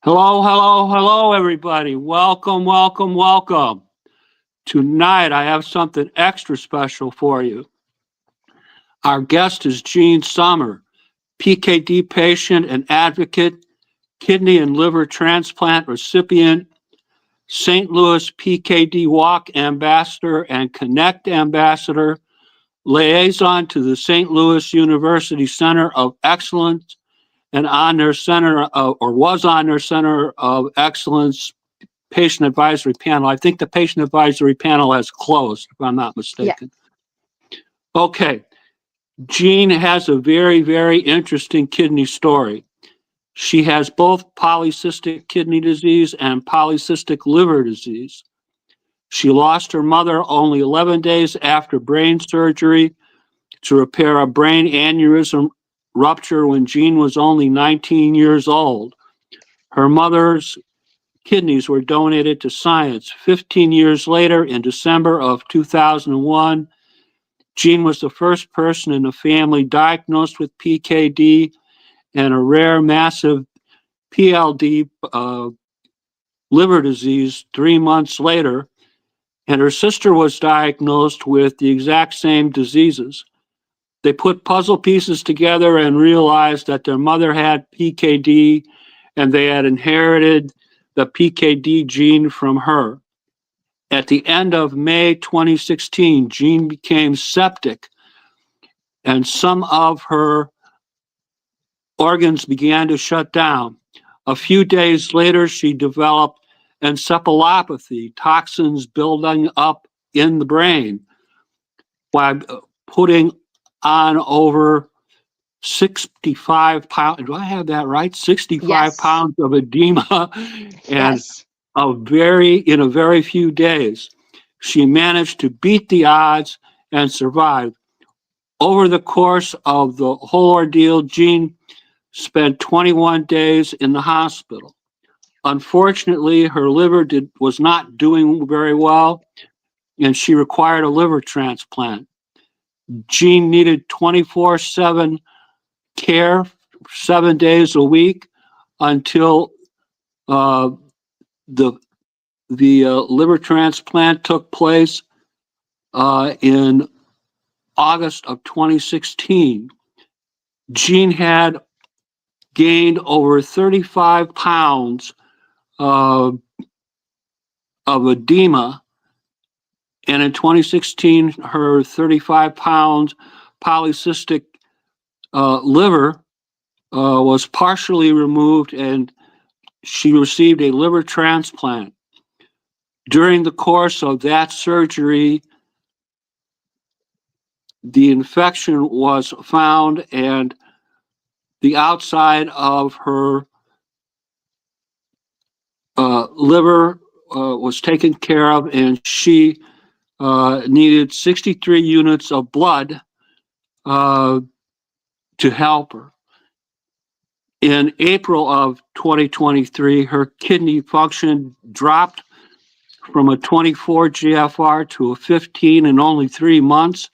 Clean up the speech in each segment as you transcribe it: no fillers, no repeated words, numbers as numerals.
Hello, hello, hello, everybody. Welcome, welcome, welcome. Tonight, I have something extra special for you. Our guest is Jean Sommer, PKD patient and advocate, kidney and liver transplant recipient, St. Louis PKD Walk ambassador and Connect ambassador, liaison to the St. Louis University Center of Excellence, and on their center or was on their Center of Excellence patient advisory panel. I think the patient advisory panel has closed, if I'm not mistaken. Okay. Jean has a very, very interesting kidney story. She has both polycystic kidney disease and polycystic liver disease. She lost her mother only 11 days after brain surgery to repair a brain aneurysm rupture when Jean was only 19 years old. Her mother's kidneys were donated to science. 15 years later, in December of 2001, Jean was the first person in the family diagnosed with PKD and a rare massive PLD liver disease 3 months later, and her sister was diagnosed with the exact same diseases. They put puzzle pieces together and realized that their mother had PKD and they had inherited the PKD gene from her. At the end of May 2016, Jean became septic and some of her organs began to shut down. A few days later, she developed encephalopathy, toxins building up in the brain, by putting on over 65 pounds. Do I have that right? 65 Yes. pounds of edema and Yes. in a very few days. She managed to beat the odds and survive. Over the course of the whole ordeal, Jean spent 21 days in the hospital. Unfortunately, her liver was not doing very well, and she required a liver transplant. Jean needed 24/7 care, 7 days a week, until the liver transplant took place in August of 2016. Jean had gained over 35 pounds of edema, and in 2016, her 35 pounds polycystic liver was partially removed, and she received a liver transplant. During the course of that surgery, the infection was found, and the outside of her liver was taken care of, and she needed 63 units of blood to help her. In April of 2023, her kidney function dropped from a 24 GFR to a 15 in only 3 months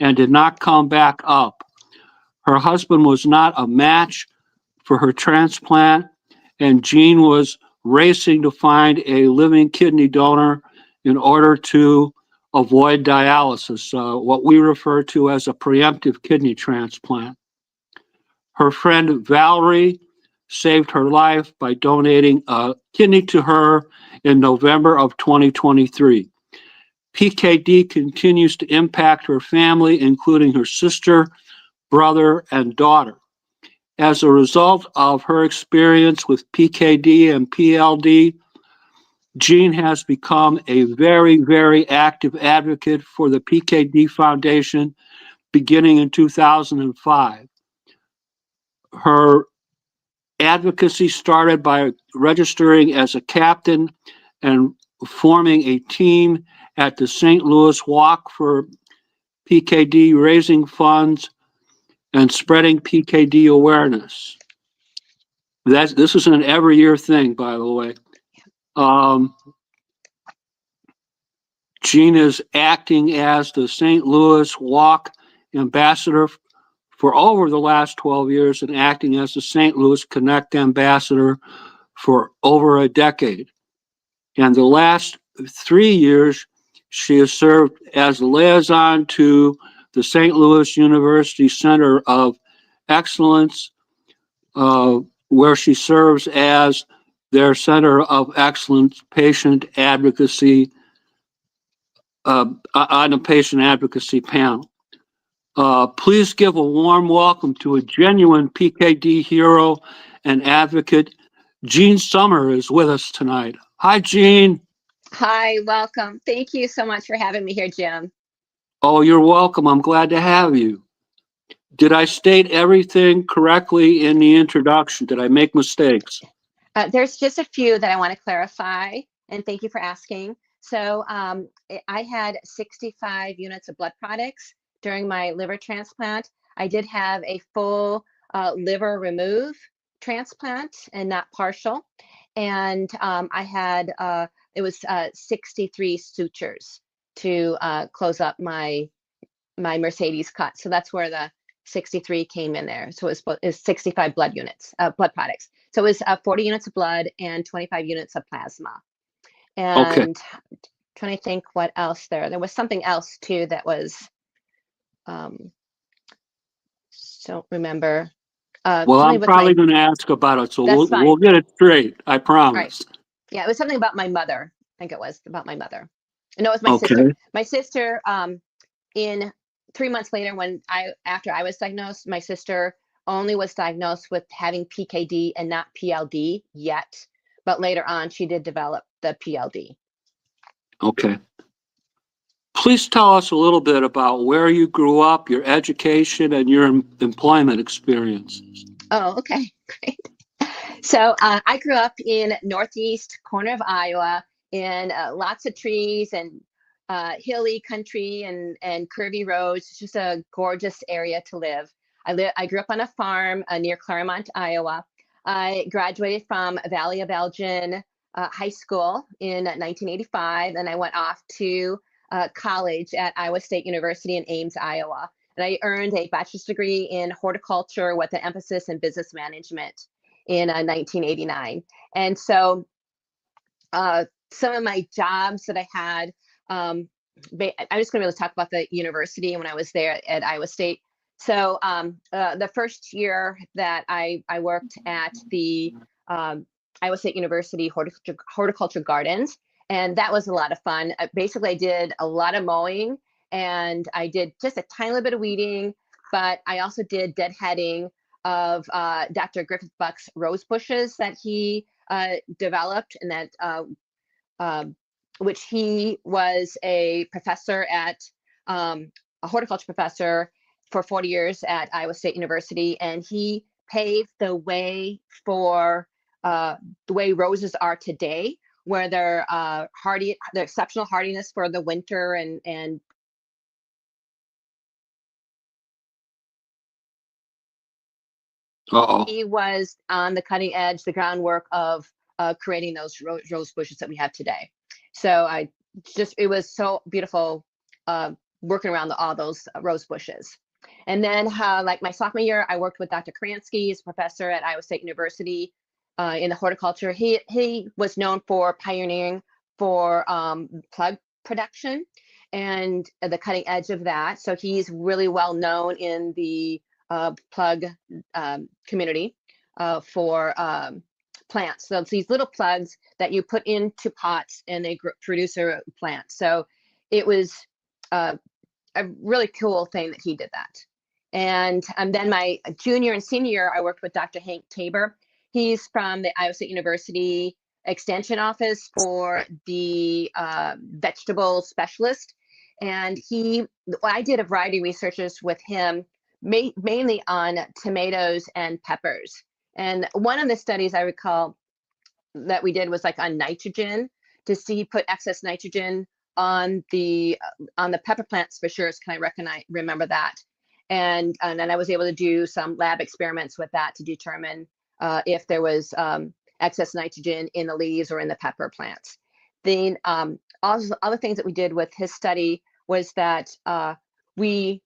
and did not come back up. Her husband was not a match for her transplant, and Jean was racing to find a living kidney donor in order to avoid dialysis, what we refer to as a preemptive kidney transplant. Her friend Valerie saved her life by donating a kidney to her in November of 2023. PKD continues to impact her family, including her sister, brother, and daughter. As a result of her experience with PKD and PLD, Jean has become a very, very active advocate for the PKD Foundation beginning in 2005. Her advocacy started by registering as a captain and forming a team at the St. Louis Walk for PKD, raising funds and spreading PKD awareness. This is an every year thing, by the way. Jean is acting as the St. Louis Walk ambassador for over the last 12 years and acting as the St. Louis Connect ambassador for over a decade. And the last 3 years, she has served as a liaison to the St. Louis University Center of Excellence, where she serves as their Center of Excellence patient advocacy on the patient advocacy panel. Please give a warm welcome to a genuine PKD hero and advocate. Jean Sommer is with us tonight. Hi, Jean. Hi, welcome. Thank you so much for having me here, Jim. Oh, you're welcome. I'm glad to have you. Did I state everything correctly in the introduction? Did I make mistakes? There's just a few that I want to clarify, and thank you for asking. So I had 65 units of blood products during my liver transplant. I did have a full liver remove transplant and not partial. And I had, it was 63 sutures to close up my Mercedes cut. So that's where the 63 came in there. So it was 65 blood units, blood products. So it was 40 units of blood and 25 units of plasma. Okay. And trying to think what else there. There was something else too that was, don't remember. Well, I'm probably going to ask about it, so we'll get it straight. I promise. Right. Yeah, it was something about my mother. I think it was about my mother. No, it was my sister. My sister, in 3 months later, after I was diagnosed, my sister only was diagnosed with having PKD and not PLD yet. But later on, she did develop the PLD. Okay. Please tell us a little bit about where you grew up, your education, and your employment experiences. Oh, okay, great. So I grew up in northeast corner of Iowa in lots of trees and hilly country and curvy roads. It's just a gorgeous area to live. I grew up on a farm near Claremont, Iowa. I graduated from Valley of Elgin High School in 1985, and I went off to college at Iowa State University in Ames, Iowa. And I earned a bachelor's degree in horticulture with an emphasis in business management in 1989. And so some of my jobs that I had, I'm just going to really talk about the university when I was there at Iowa State. So the first year that I worked at the Iowa State University horticulture gardens, and that was a lot of fun. Basically, I did a lot of mowing, and I did just a tiny little bit of weeding, but I also did deadheading of Dr. Griffith Buck's rose bushes that he developed, and that which he was a professor at a horticulture professor for 40 years at Iowa State University, and he paved the way for the way roses are today, where they're hardy, the exceptional hardiness for the winter, and he was on the cutting edge, the groundwork of creating those rose bushes that we have today. So it was so beautiful working around all those rose bushes. And then like my sophomore year, I worked with Dr. Kransky, he's a professor at Iowa State University in the horticulture. He was known for pioneering for plug production and the cutting edge of that. So he's really well known in the plug community for plants. So it's these little plugs that you put into pots and they produce a plant. So it was a really cool thing that he did that. And then my junior and senior year, I worked with Dr. Hank Tabor. He's from the Iowa State University Extension Office for the vegetable specialist. And I did a variety of researches with him, mainly on tomatoes and peppers. And one of the studies I recall that we did was like on nitrogen, to see put excess nitrogen on the pepper plants for sure. Can I remember that? And then I was able to do some lab experiments with that to determine if there was excess nitrogen in the leaves or in the pepper plants. Then also other things that we did with his study was that we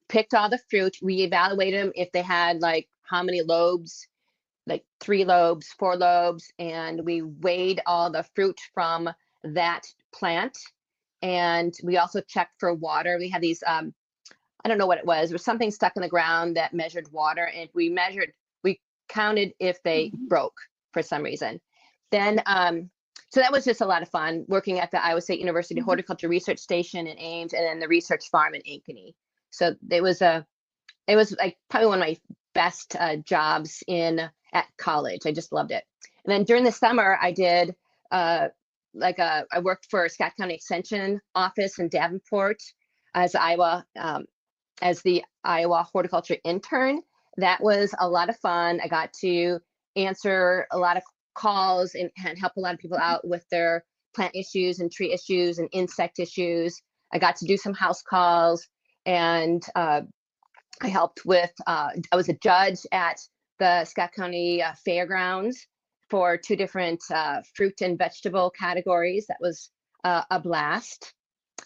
picked all the fruit, we evaluated them if they had like how many lobes like 3 lobes, 4 lobes, and we weighed all the fruit from that plant. And we also checked for water. We had these, I don't know what it was something stuck in the ground that measured water. And we counted if they broke for some reason. Then, so that was just a lot of fun working at the Iowa State University Horticulture Research Station in Ames, and then the research farm in Ankeny. So it was like probably one of my best jobs at college. I just loved it. And then during the summer, I did I worked for Scott County Extension office in Davenport as the Iowa horticulture intern. That was a lot of fun. I got to answer a lot of calls and help a lot of people out with their plant issues and tree issues and insect issues. I got to do some house calls, and I helped with, I was a judge at the Scott County Fairgrounds for 2 different fruit and vegetable categories. That was a blast.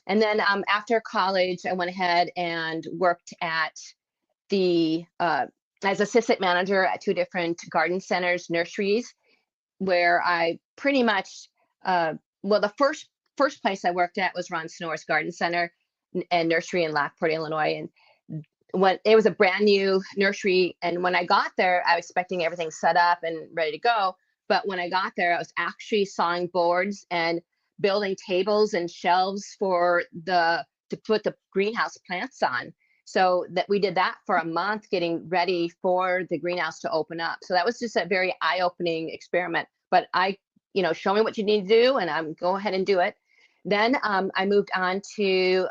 And then after college, I went ahead and worked at as assistant manager at 2 different garden centers, nurseries, where I pretty much, the first place I worked at was Ron Snor's Garden Center and Nursery in Lockport, Illinois. And when it was a brand new nursery, and when I got there, I was expecting everything set up and ready to go. But when I got there, I was actually sawing boards and building tables and shelves to put the greenhouse plants on. So that we did that for a month, getting ready for the greenhouse to open up. So that was just a very eye-opening experiment. But show me what you need to do, and I'm go ahead and do it. Then I moved on to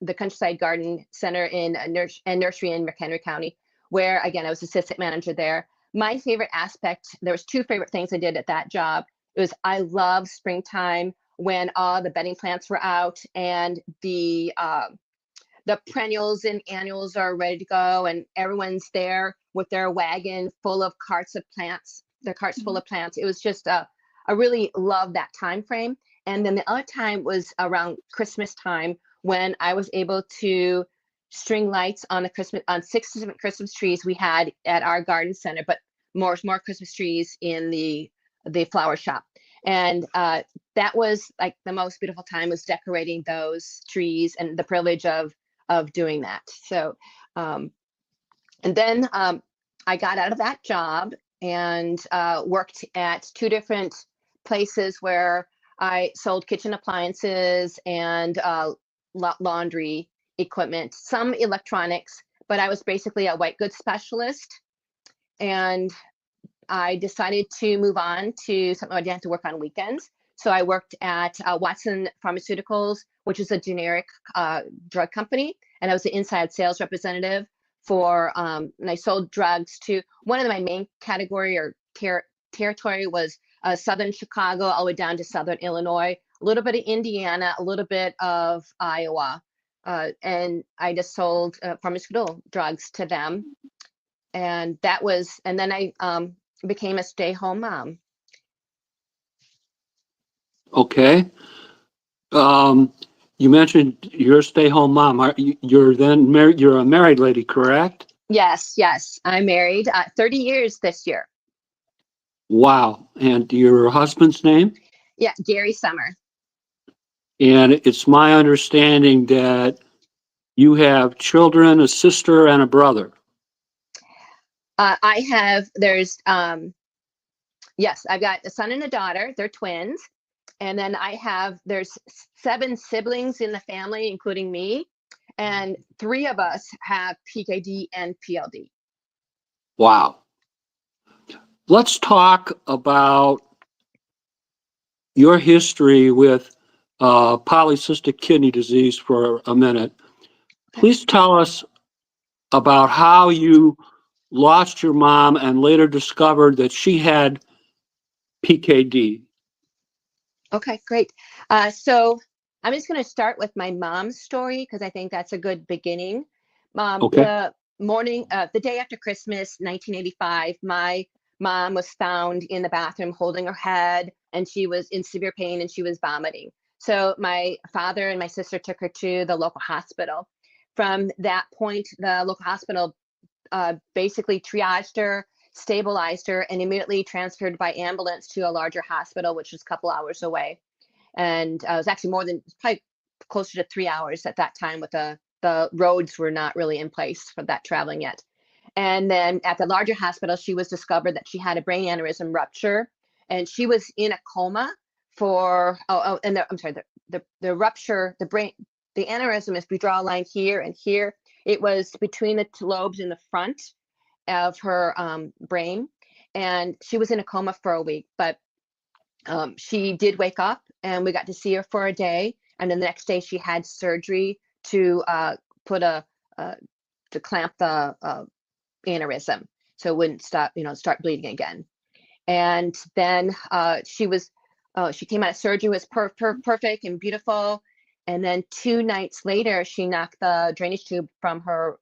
the Countryside Garden Center and Nursery in McHenry County, where again I was assistant manager there. My favorite aspect, there was 2 favorite things I did at that job. It was I love springtime when all the bedding plants were out and the perennials and annuals are ready to go, and everyone's there with their wagon full of carts of plants, their carts full of plants. It was just I really love that time frame. And then the other time was around Christmas time, when I was able to string lights on 6 different Christmas trees we had at our garden center, but more Christmas trees in the flower shop. And that was like the most beautiful time, was decorating those trees, and the privilege of doing that. So, and then I got out of that job and worked at 2 different places where I sold kitchen appliances and laundry equipment, some electronics, but I was basically a white goods specialist. And I decided to move on to something I didn't have to work on weekends. So I worked at Watson Pharmaceuticals, which is a generic drug company. And I was the inside sales representative and I sold drugs to, one of my main category or territory was Southern Chicago, all the way down to Southern Illinois, a little bit of Indiana, a little bit of Iowa. And I just sold pharmaceutical drugs to them. And then I became a stay-home mom. Okay. You mentioned you're a stay-home mom. You're then married. You're a married lady, correct? Yes. I'm married 30 years this year. Wow. And your husband's name? Yeah, Gary Sommer. And it's my understanding that you have children, a sister and a brother. Yes, I've got a son and a daughter. They're twins. And then there's 7 siblings in the family, including me. And 3 of us have PKD and PLD. Wow. Let's talk about your history with polycystic kidney disease for a minute. Please tell us about how you lost your mom and later discovered that she had PKD. Okay, great. So I'm just going to start with my mom's story because I think that's a good beginning. Okay. The day after Christmas, 1985, my mom was found in the bathroom holding her head, and she was in severe pain and she was vomiting. So my father and my sister took her to the local hospital. From that point, the local hospital basically triaged her, stabilized her, and immediately transferred by ambulance to a larger hospital, which was a couple hours away. And it was actually probably closer to 3 hours at that time, with the roads were not really in place for that traveling yet. And then at the larger hospital, she was discovered that she had a brain aneurysm rupture, and she was in a coma for, I'm sorry, the rupture, the aneurysm, if we draw a line here and here, it was between the two lobes in the front of her brain, and she was in a coma for a week. But she did wake up, and we got to see her for a day, and then the next day she had surgery to to clamp the aneurysm so it wouldn't start bleeding again. And then she came out of surgery, was perfect and beautiful. And then 2 nights later, she knocked the drainage tube from her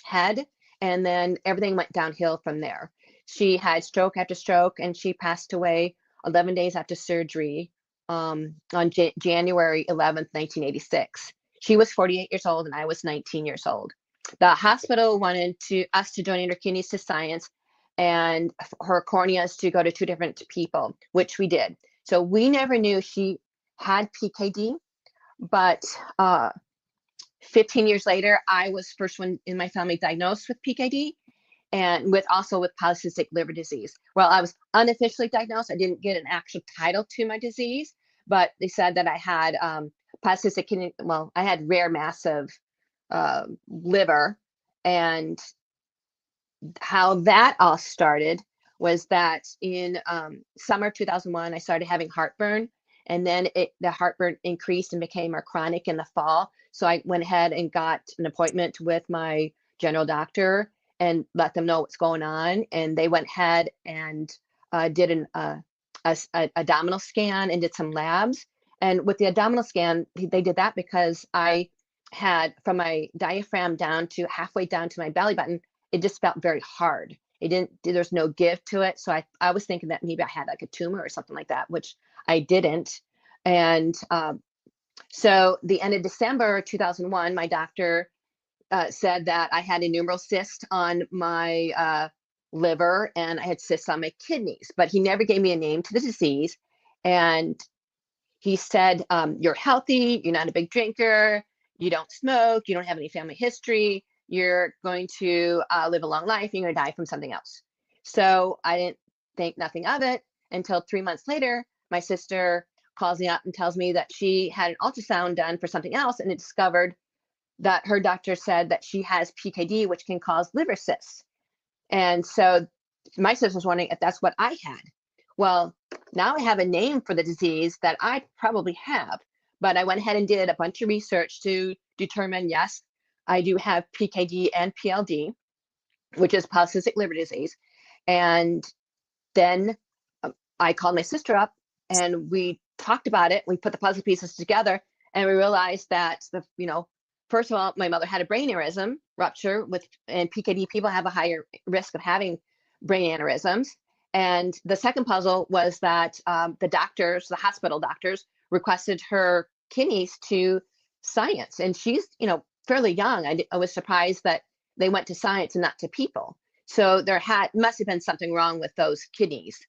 head, and then everything went downhill from there. She had stroke after stroke, and she passed away 11 days after surgery on January 11th, 1986. She was 48 years old, and I was 19 years old. The hospital wanted us to donate her kidneys to science, and her corneas to go to 2 different people, which we did. So we never knew she had PKD, but 15 years later, I was first one in my family diagnosed with PKD, and also with polycystic liver disease. Well, I was unofficially diagnosed. I didn't get an actual title to my disease, but they said that I had polycystic kidney. Well, I had rare massive liver. And how that all started was that in summer 2001, I started having heartburn, and then the heartburn increased and became more chronic in the fall. So I went ahead and got an appointment with my general doctor and let them know what's going on. And they went ahead and did an abdominal scan and did some labs. And with the abdominal scan, they did that because I had, from my diaphragm down to halfway down to my belly button, it just felt very hard. There's no give to it. So I was thinking that maybe I had like a tumor or something like that, which I didn't. And so the end of December 2001, my doctor said that I had a numeral cyst on my liver, and I had cysts on my kidneys, but he never gave me a name to the disease. And he said, you're healthy, you're not a big drinker, you don't smoke, you don't have any family history, you're going to live a long life, you're going to die from something else. So I didn't think nothing of it until 3 months later. My sister calls me up and tells me that she had an ultrasound done for something else, and it discovered that her doctor said that she has PKD, which can cause liver cysts. And so my sister was wondering if that's what I had. Well, now I have a name for the disease that I probably have, but I went ahead and did a bunch of research to determine, yes, I do have PKD and PLD, which is polycystic liver disease. And then I called my sister up, and we talked about it. We put the puzzle pieces together, and we realized that first of all, my mother had a brain aneurysm rupture, and PKD people have a higher risk of having brain aneurysms. And the second puzzle was that the hospital doctors, requested her kidneys to science, and she's fairly young. I was surprised that they went to science and not to people. So there must have been something wrong with those kidneys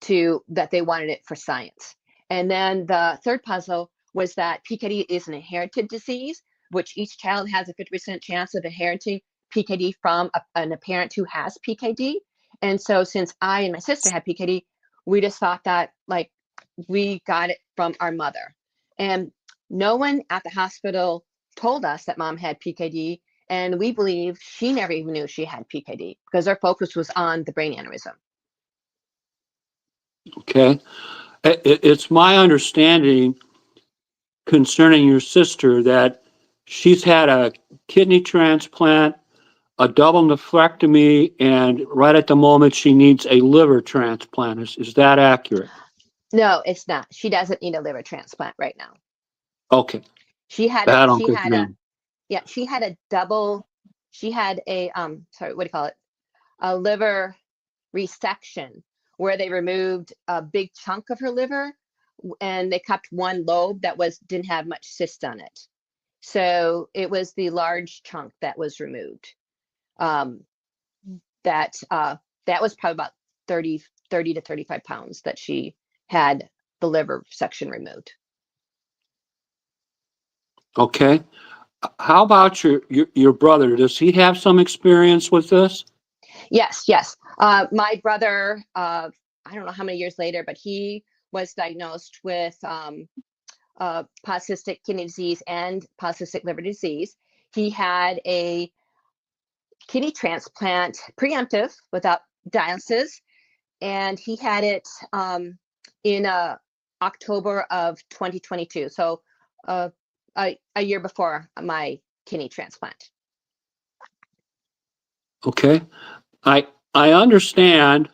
that they wanted it for science. And then the third puzzle was that PKD is an inherited disease, which each child has a 50% chance of inheriting PKD from a parent who has PKD. And so since I and my sister had PKD, we just thought that we got it from our mother. And no one at the hospital told us that mom had PKD. And we believe she never even knew she had PKD because our focus was on the brain aneurysm. Okay. It's my understanding concerning your sister that she's had a kidney transplant, a double nephrectomy, and right at the moment she needs a liver transplant. Is that accurate? No, it's not. She doesn't need a liver transplant right now. Okay. She had That a a liver resection where they removed a big chunk of her liver, and they kept one lobe that didn't have much cyst on it. So it was the large chunk that was removed. That that was probably about 30 to 35 pounds that she had the liver section removed. Okay. How about your brother? Does he have some experience with this? Yes, yes. My brother, I don't know how many years later, but he was diagnosed with polycystic kidney disease and polycystic liver disease. He had a kidney transplant, preemptive, without dialysis, and he had it in October of 2022. So a year before my kidney transplant. Okay. I understand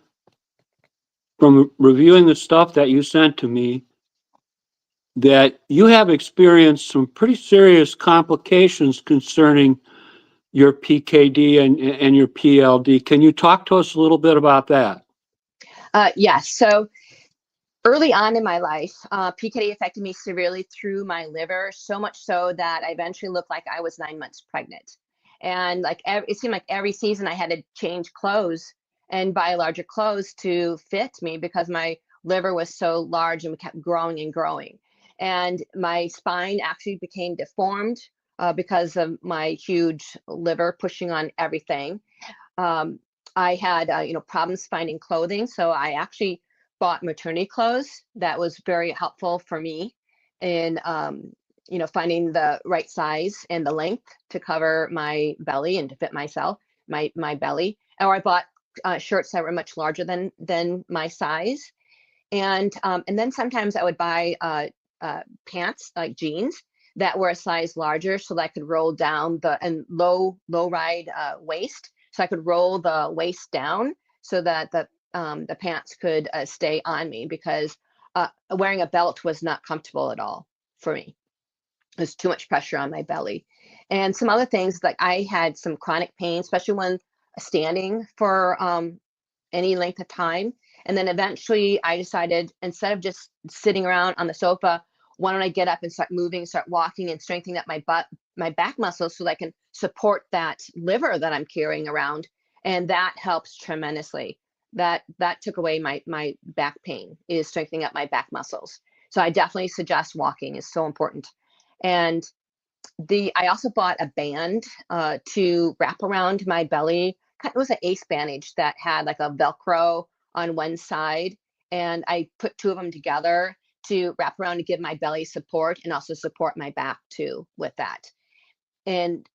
from reviewing the stuff that you sent to me that you have experienced some pretty serious complications concerning your PKD and your PLD. Can you talk to us a little bit about that? Yes. So early on in my life, PKD affected me severely through my liver, so much so that I eventually looked like I was 9 months pregnant. And like it seemed like every season I had to change clothes and buy larger clothes to fit me because my liver was so large and kept growing and growing. And my spine actually became deformed because of my huge liver pushing on everything. I had problems finding clothing, so I actually bought maternity clothes. That was very helpful for me in finding the right size and the length to cover my belly and to fit myself, my belly. Or I bought shirts that were much larger than my size, and then sometimes I would buy pants like jeans that were a size larger so that I could roll down and low ride waist, so I could roll the waist down so that the pants could stay on me, because wearing a belt was not comfortable at all for me. There's too much pressure on my belly. And some other things, like I had some chronic pain, especially when standing for any length of time. And then eventually I decided, instead of just sitting around on the sofa, why don't I get up and start moving, start walking and strengthening up my back muscles so that I can support that liver that I'm carrying around. And that helps tremendously. That took away my back pain, is strengthening up my back muscles. So I definitely suggest walking is so important. And I also bought a band to wrap around my belly. It was an ace bandage that had like a Velcro on one side, and I put two of them together to wrap around to give my belly support and also support my back too with that. And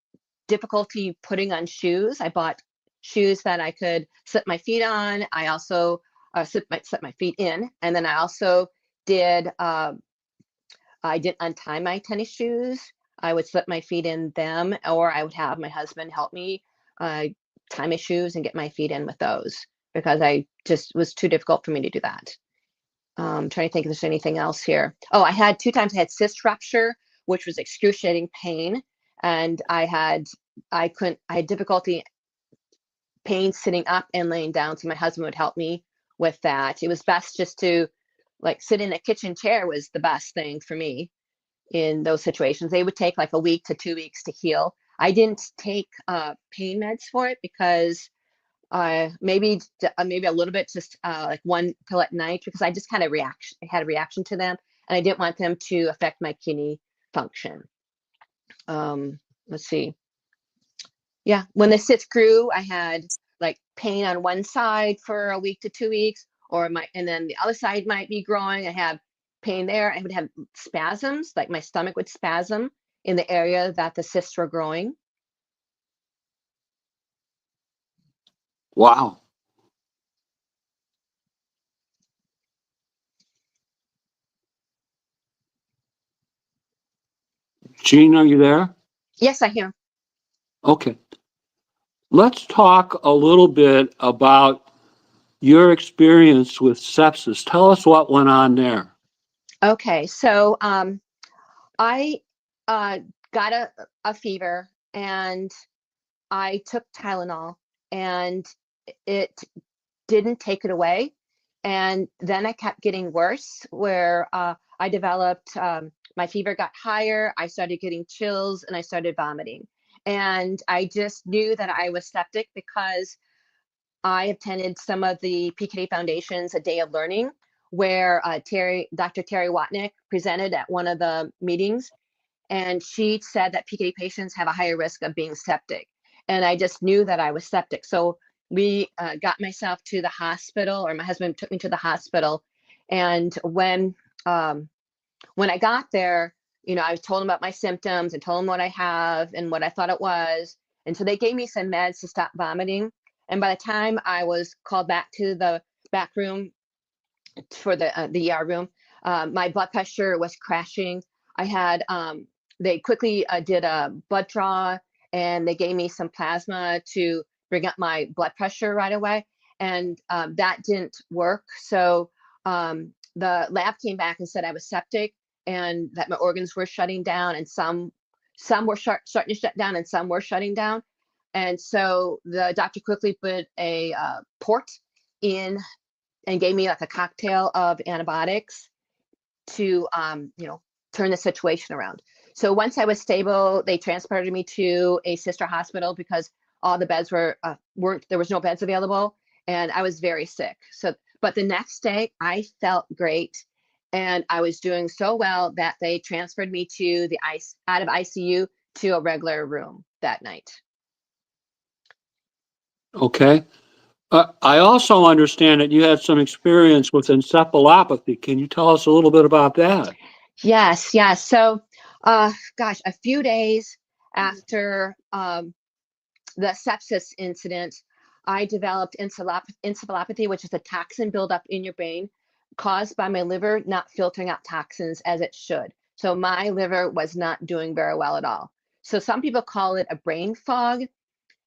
difficulty putting on shoes, I bought shoes that I could slip my feet on. I also slip my feet in, and then I also did I didn't untie my tennis shoes. I would slip my feet in them, or I would have my husband help me tie my shoes and get my feet in with those, because I just was too difficult for me to do that. Trying to think if there's anything else here. Oh, I had 2 times I had cyst rupture, which was excruciating pain, and I had difficulty pain sitting up and laying down, so my husband would help me with that. It was best just to like sit in a kitchen chair was the best thing for me in those situations. They would take like a week to 2 weeks to heal. I didn't take pain meds for it because maybe a little bit, just like one pill at night, because I just had a reaction to them, and I didn't want them to affect my kidney function. Let's see. Yeah, when the cyst grew, I had like pain on one side for a week to 2 weeks, and then the other side might be growing. I have pain there. I would have spasms, like my stomach would spasm in the area that the cysts were growing. Wow. Jean, are you there? Yes, I hear. Okay. Let's talk a little bit about your experience with sepsis. Tell us what went on there. Okay, so I got a fever, and I took Tylenol, and it didn't take it away. And then I kept getting worse, where I developed, my fever got higher, I started getting chills, and I started vomiting. And I just knew that I was septic, because I attended some of the PKD Foundation's A Day of Learning, where Dr. Terry Watnick presented at one of the meetings, and she said that PKD patients have a higher risk of being septic. And I just knew that I was septic. So we got myself to the hospital, or my husband took me to the hospital. And when I got there, I told them about my symptoms and told them what I have and what I thought it was. And so they gave me some meds to stop vomiting. And by the time I was called back to the back room for the ER room, my blood pressure was crashing. I had, they quickly did a blood draw, and they gave me some plasma to bring up my blood pressure right away. And that didn't work. So the lab came back and said I was septic and that my organs were shutting down, and some were starting to shut down and some were shutting down. And so the doctor quickly put a port in and gave me like a cocktail of antibiotics to, turn the situation around. So once I was stable, they transported me to a sister hospital because all the beds there was no beds available, and I was very sick. So, but the next day I felt great, and I was doing so well that they transferred me to out of ICU to a regular room that night. Okay. I also understand that you had some experience with encephalopathy. Can you tell us a little bit about that? Yes. So, a few days after the sepsis incident, I developed encephalopathy, which is a toxin buildup in your brain caused by my liver not filtering out toxins as it should. So my liver was not doing very well at all. So some people call it a brain fog.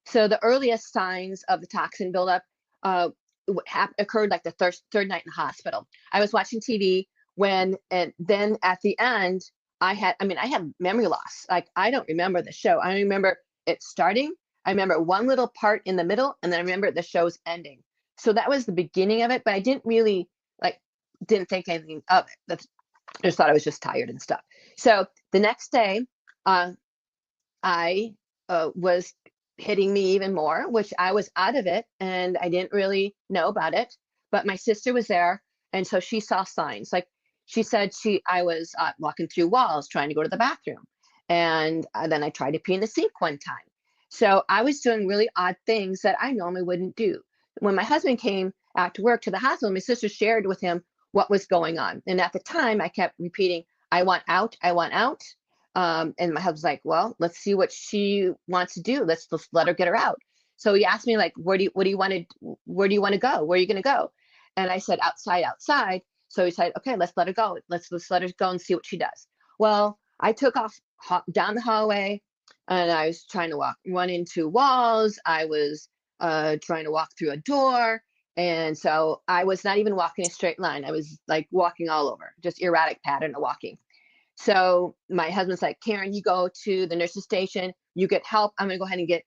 So the earliest signs of the toxin buildup occurred like the third night in the hospital. I was watching TV and then at the end, I had memory loss. Like, I don't remember the show. I remember it starting. I remember one little part in the middle, and then I remember the show's ending. So that was the beginning of it, but I didn't really didn't think anything of it. I just thought I was just tired and stuff. So the next day, I was hitting me even more, which I was out of it and I didn't really know about it. But my sister was there, and so she saw signs. Like, she said I was walking through walls trying to go to the bathroom, and then I tried to pee in the sink one time. So I was doing really odd things that I normally wouldn't do. When my husband came after work to the hospital, my sister shared with him what was going on. And at the time, I kept repeating, "I want out, I want out." And my husband's like, "Well, let's see what she wants to do. Let's let her get her out." So he asked me, like, where do you want to go? Where are you going to go? And I said, outside. So he said, "Okay, let's let her go. Let's let her go and see what she does." Well, I took off down the hallway, and I was trying to run into walls. I was trying to walk through a door. And so I was not even walking a straight line. I was like walking all over, just erratic pattern of walking. So my husband's like, "Karen, you go to the nurse's station, you get help. I'm gonna go ahead and get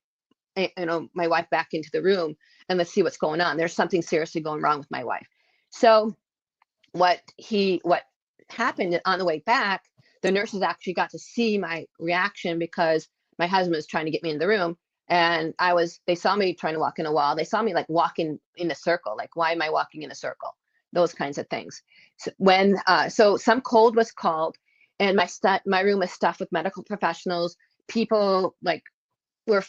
my wife back into the room, and let's see what's going on. There's something seriously going wrong with my wife." So what happened on the way back, the nurses actually got to see my reaction because my husband was trying to get me in the room, and they saw me trying to walk in a wall. They saw me like walking in a circle, like, why am I walking in a circle? Those kinds of things. So some cold was called, and my room was stuffed with medical professionals. People like were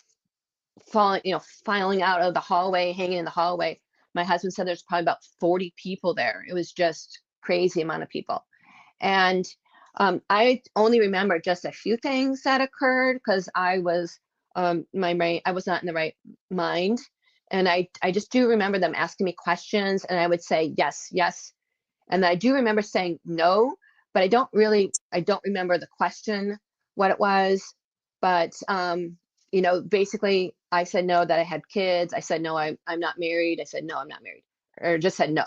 filing out of the hallway, hanging in the hallway. My husband said there's probably about 40 people there. It was just crazy amount of people. And I only remember just a few things that occurred because I was I was not in the right mind. And I just do remember them asking me questions, and I would say yes. And I do remember saying no, but I don't remember the question, what it was. But basically I said no, that I had kids. I said no, I'm not married. I said no, I'm not married. Or just said no.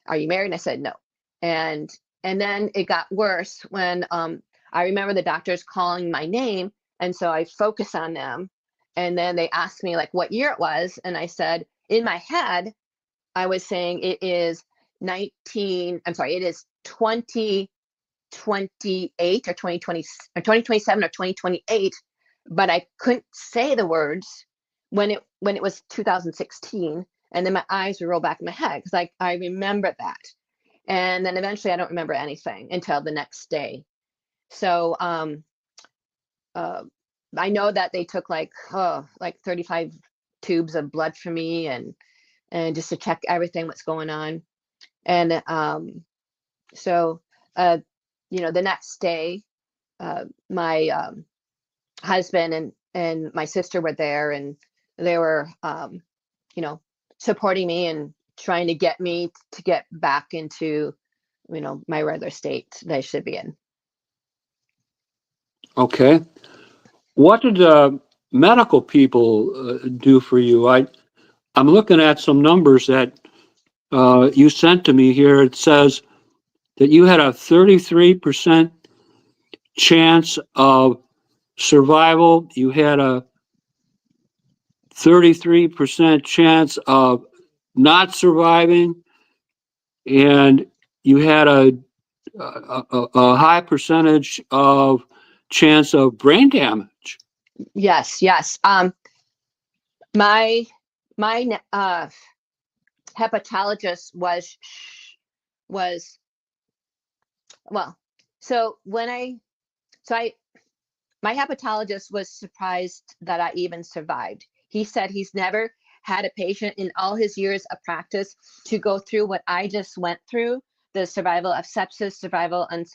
Are you married? And I said no. And then it got worse when I remember the doctors calling my name, and so I focused on them. And then they asked me like what year it was, and I said, in my head, I was saying it is 2028 or 2020 or 2027 or 2028, but I couldn't say the words when it was 2016. and then my eyes would roll back in my head because I remember that. And then eventually I don't remember anything until the next day. So I know that they took like 35 tubes of blood from me and just to check everything what's going on. And so the next day my husband and my sister were there, and they were supporting me and trying to get me to get back into my regular state that I should be in. Okay. What did medical people do for you? I'm looking at some numbers that you sent to me here. It says that you had a 33% chance of survival. You had a 33% chance of not surviving, and you had a high percentage of chance of brain damage. Yes. My hepatologist was well. So my hepatologist was surprised that I even survived. He said he's never had a patient in all his years of practice to go through what I just went through, the survival of sepsis, survival of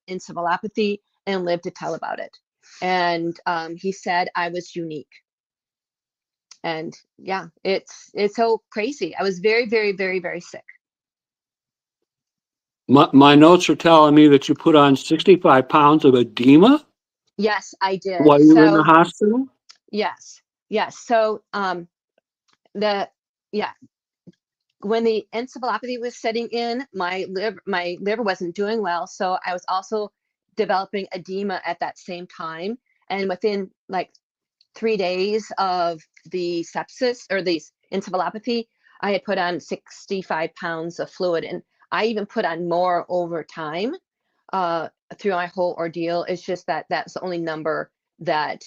encephalopathy, and live to tell about it. And he said I was unique. And yeah, it's so crazy. I was very, very, very, very sick. My notes are telling me that you put on 65 pounds of edema Yes, I did. while you were in the hospital? Yes. So when the encephalopathy was setting in, my liver wasn't doing well. So I was also developing edema at that same time. And within like 3 days of the sepsis or the encephalopathy, I had put on 65 pounds of fluid. And I even put on more over time through my whole ordeal. It's just that that's the only number that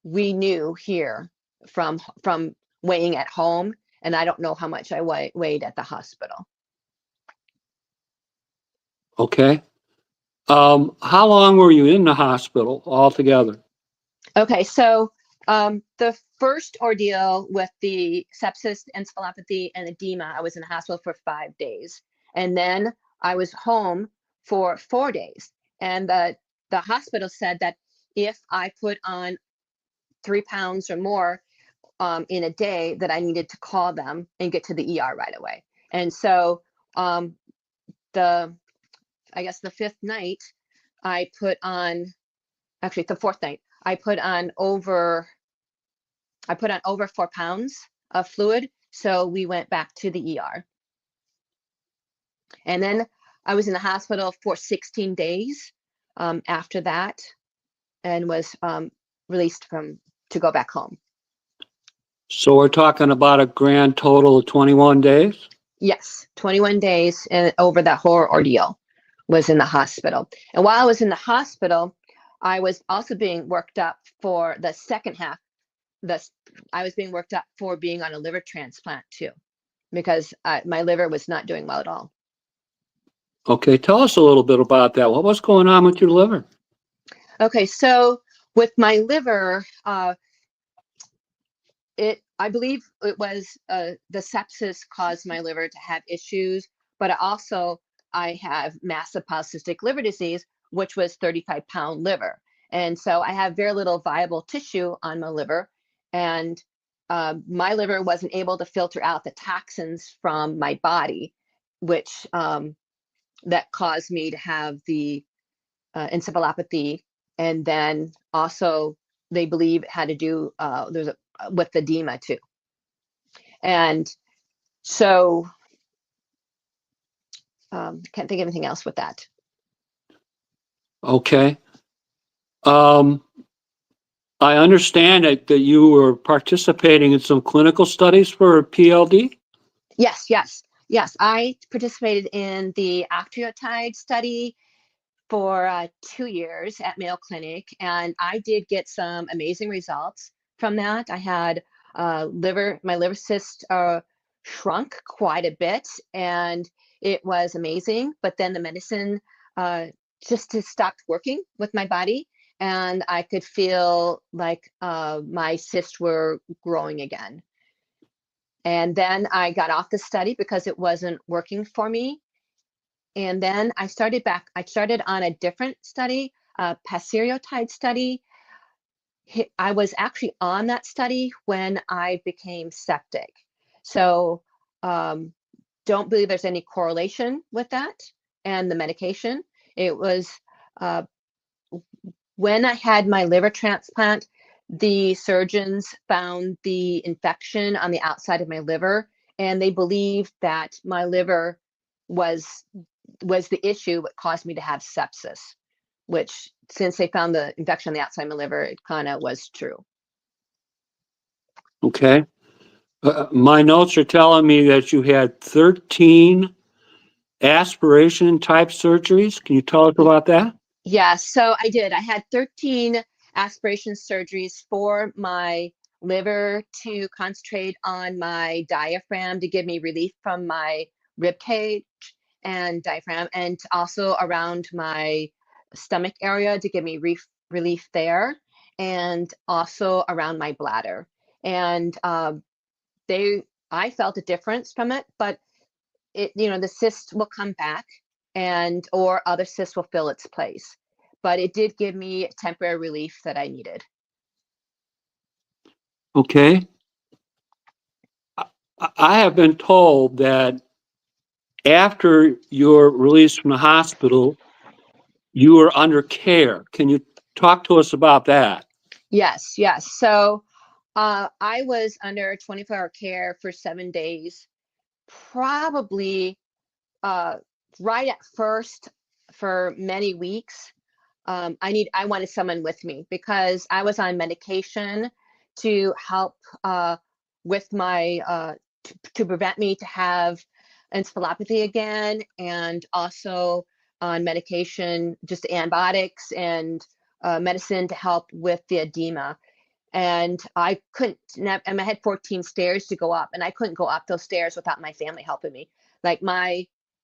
we knew here from weighing at home. And I don't know how much I weighed at the hospital. Okay. How long were you in the hospital altogether? Okay, so the first ordeal with the sepsis, encephalopathy, and edema, I was in the hospital for 5 days. And then I was home for 4 days. And the hospital said that if I put on 3 pounds or more in a day, that I needed to call them and get to the ER right away. And so I guess the fifth night, I put on, actually the fourth night, I put on over 4 pounds of fluid. So we went back to the ER. And then I was in the hospital for 16 days after that, and was released to go back home. So we're talking about a grand total of 21 days? Yes, 21 days and over that whole ordeal was in the hospital. And while I was in the hospital, I was also being worked up for the second half. I was being worked up for being on a liver transplant too, because my liver was not doing well at all. Okay, tell us a little bit about that. What was going on with your liver? Okay, so with my liver, I believe it was the sepsis caused my liver to have issues, but I have massive polycystic liver disease, which was 35-pound liver. And so I have very little viable tissue on my liver. And my liver wasn't able to filter out the toxins from my body, which that caused me to have the encephalopathy. And then also they believe it had to do with edema too. And so can't think of anything else with that. Okay. I understand that you were participating in some clinical studies for PLD? Yes. I participated in the octreotide study for 2 years at Mayo Clinic, and I did get some amazing results from that. I had my liver cyst shrunk quite a bit, and it was amazing. But then the medicine just stopped working with my body, and I could feel like my cysts were growing again. And then I got off the study because it wasn't working for me. And then I started on a different study, a pasireotide study. I was actually on that study when I became septic. So don't believe there's any correlation with that and the medication. It was when I had my liver transplant, the surgeons found the infection on the outside of my liver, and they believed that my liver was the issue that caused me to have sepsis, which, since they found the infection on the outside of my liver, it kind of was true. Okay. My notes are telling me that you had 13 aspiration type surgeries. Can you tell us about that? Yeah, so I did. I had 13 aspiration surgeries for my liver to concentrate on my diaphragm to give me relief from my rib cage and diaphragm, and also around my stomach area to give me relief there, and also around my bladder. And I felt a difference from it, but the cyst will come back, or other cysts will fill its place. But it did give me temporary relief that I needed. Okay. I have been told that after your release from the hospital, you were under care. Can you talk to us about that? Yes, yes. So I was under 24-hour care for 7 days, probably right at first for many weeks. I wanted someone with me because I was on medication to help with my to prevent me to have encephalopathy again, and also on medication, just antibiotics and medicine to help with the edema. And I couldn't, and I had 14 stairs to go up, and I couldn't go up those stairs without my family helping me. Like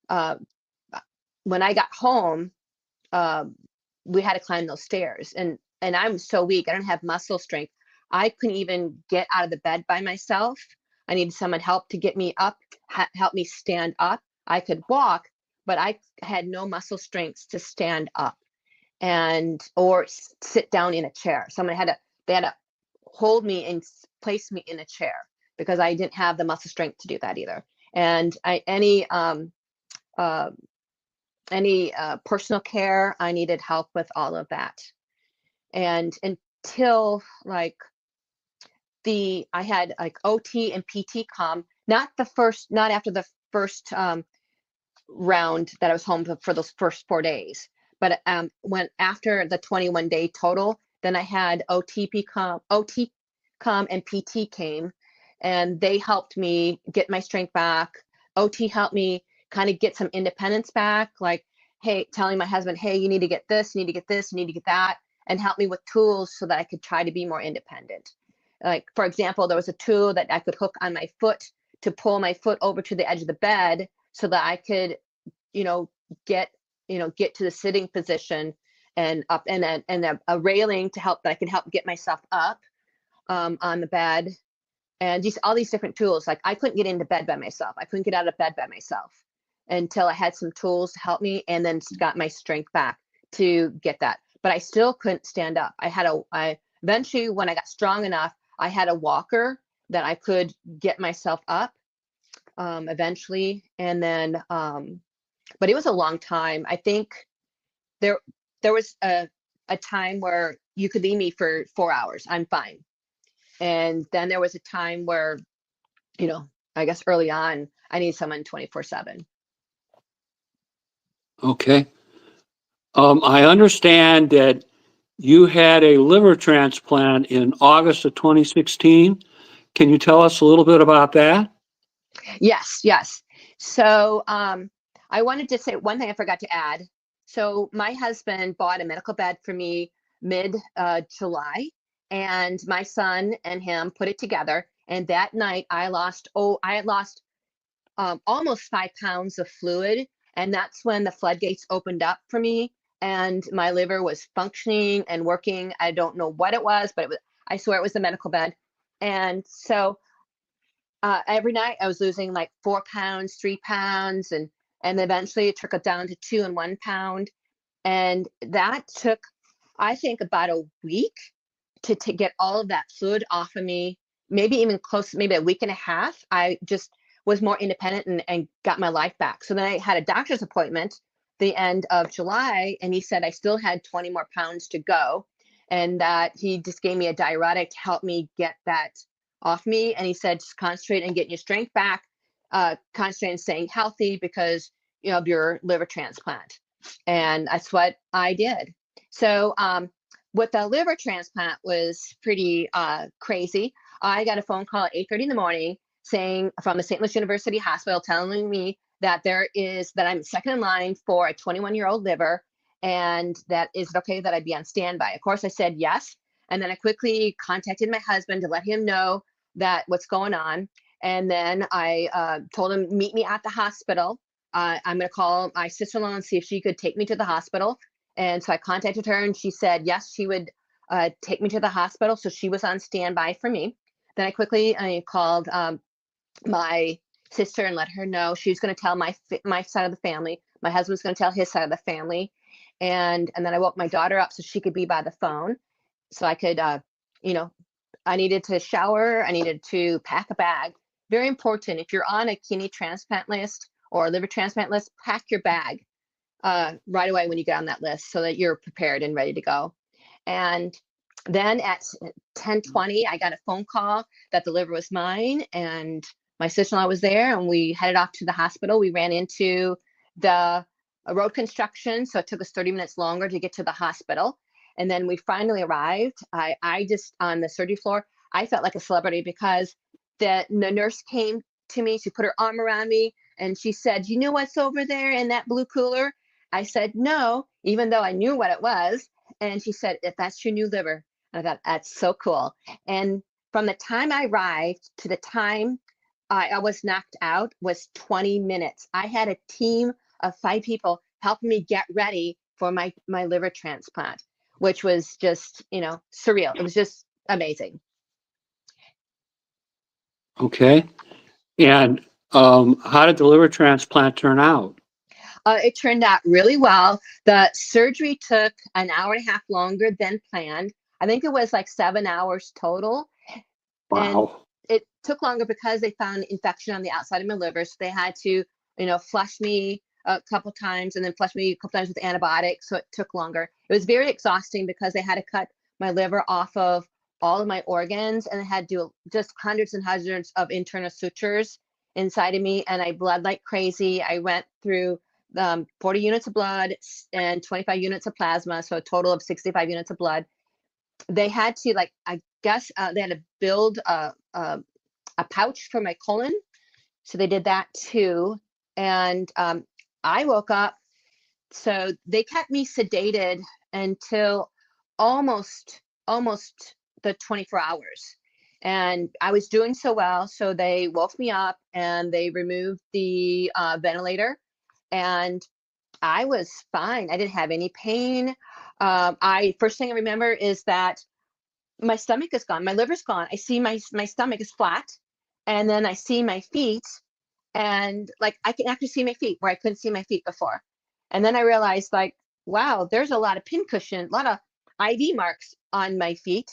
uh, when I got home, we had to climb those stairs, and I'm so weak. I don't have muscle strength. I couldn't even get out of the bed by myself. I needed someone help to get me up, help me stand up. I could walk, but I had no muscle strength to stand up and or sit down in a chair. They had to hold me and place me in a chair because I didn't have the muscle strength to do that either. And any personal care, I needed help with all of that. And until I had like OT and PT come, not after the first round that I was home for those first 4 days, but when after the 21-day total, then I had OT come and PT came, and they helped me get my strength back. OT helped me kind of get some independence back, like, hey, telling my husband, hey, you need to get this, you need to get this, you need to get that, and help me with tools so that I could try to be more independent. Like, for example, there was a tool that I could hook on my foot to pull my foot over to the edge of the bed so that I could, get to the sitting position and up, and a railing to help that I can help get myself up on the bed, and just all these different tools. Like, I couldn't get into bed by myself. I couldn't get out of bed by myself until I had some tools to help me, and then got my strength back to get that. But I still couldn't stand up. I eventually, when I got strong enough, I had a walker that I could get myself up eventually. And then, but it was a long time. I think there was a time where you could leave me for 4 hours. I'm fine. And then there was a time where, I guess early on, I need someone 24/7. Okay. I understand that you had a liver transplant in August of 2016. Can you tell us a little bit about that? Yes, yes. So I wanted to say one thing I forgot to add. So my husband bought a medical bed for me mid July, and my son and him put it together. And that night I had lost almost 5 pounds of fluid. And that's when the floodgates opened up for me and my liver was functioning and working. I don't know what it was, but I swear it was the medical bed. And so every night I was losing like 4 pounds, 3 pounds, and eventually it trickled down to 2 and 1 pound. And that took, I think, about a week to get all of that fluid off of me, maybe even close, maybe a week and a half. I just was more independent and got my life back. So then I had a doctor's appointment the end of July, and he said I still had 20 more pounds to go, and that he just gave me a diuretic to help me get that off me. And he said, just concentrate on getting your strength back, concentrate on staying healthy because of your liver transplant. And that's what I did. So with the liver transplant was pretty crazy. I got a phone call at 8:30 in the morning saying from the St. Louis University Hospital telling me that I'm second in line for a 21-year-old liver, and that is it okay that I'd be on standby. Of course, I said yes. And then I quickly contacted my husband to let him know that what's going on. And then I told him, meet me at the hospital. I'm going to call my sister-in-law and see if she could take me to the hospital. And so I contacted her and she said, yes, she would take me to the hospital. So she was on standby for me. Then I called my sister and let her know. She was going to tell my side of the family. My husband was going to tell his side of the family. And then I woke my daughter up so she could be by the phone. So I could, I needed to shower. I needed to pack a bag. Very important. If you're on a kidney transplant list or a liver transplant list, pack your bag right away when you get on that list so that you're prepared and ready to go. And then at 10:20, I got a phone call that the liver was mine, and my sister-in-law was there, and we headed off to the hospital. We ran into the road construction, so it took us 30 minutes longer to get to the hospital. And then we finally arrived. I just, on the surgery floor, I felt like a celebrity because the nurse came to me. She put her arm around me and she said, you know what's over there in that blue cooler? I said, no, even though I knew what it was. And she said, if that's your new liver. And I thought, that's so cool. And from the time I arrived to the time I was knocked out was 20 minutes. I had a team of 5 people helping me get ready for my liver transplant, which was just, surreal. It was just amazing. Okay. And how did the liver transplant turn out? It turned out really well. The surgery took an hour and a half longer than planned. I think it was like 7 hours total. Wow. And it took longer because they found infection on the outside of my liver. So they had to, flush me a couple times and then flush me a couple times with antibiotics. So it took longer. It was very exhausting because they had to cut my liver off of all of my organs, and they had to do just hundreds and hundreds of internal sutures inside of me. And I bled like crazy. I went through 40 units of blood and 25 units of plasma. So a total of 65 units of blood. They had to, they had to build a pouch for my colon. So they did that too. And I woke up. So they kept me sedated until almost the 24 hours. And I was doing so well. So they woke me up and they removed the ventilator. And I was fine. I didn't have any pain. First thing I remember is that my stomach is gone. My liver's gone. I see my stomach is flat, and then I see my feet, and I can actually see my feet where I couldn't see my feet before. And then I realized, wow, there's a lot of pincushion, a lot of IV marks on my feet.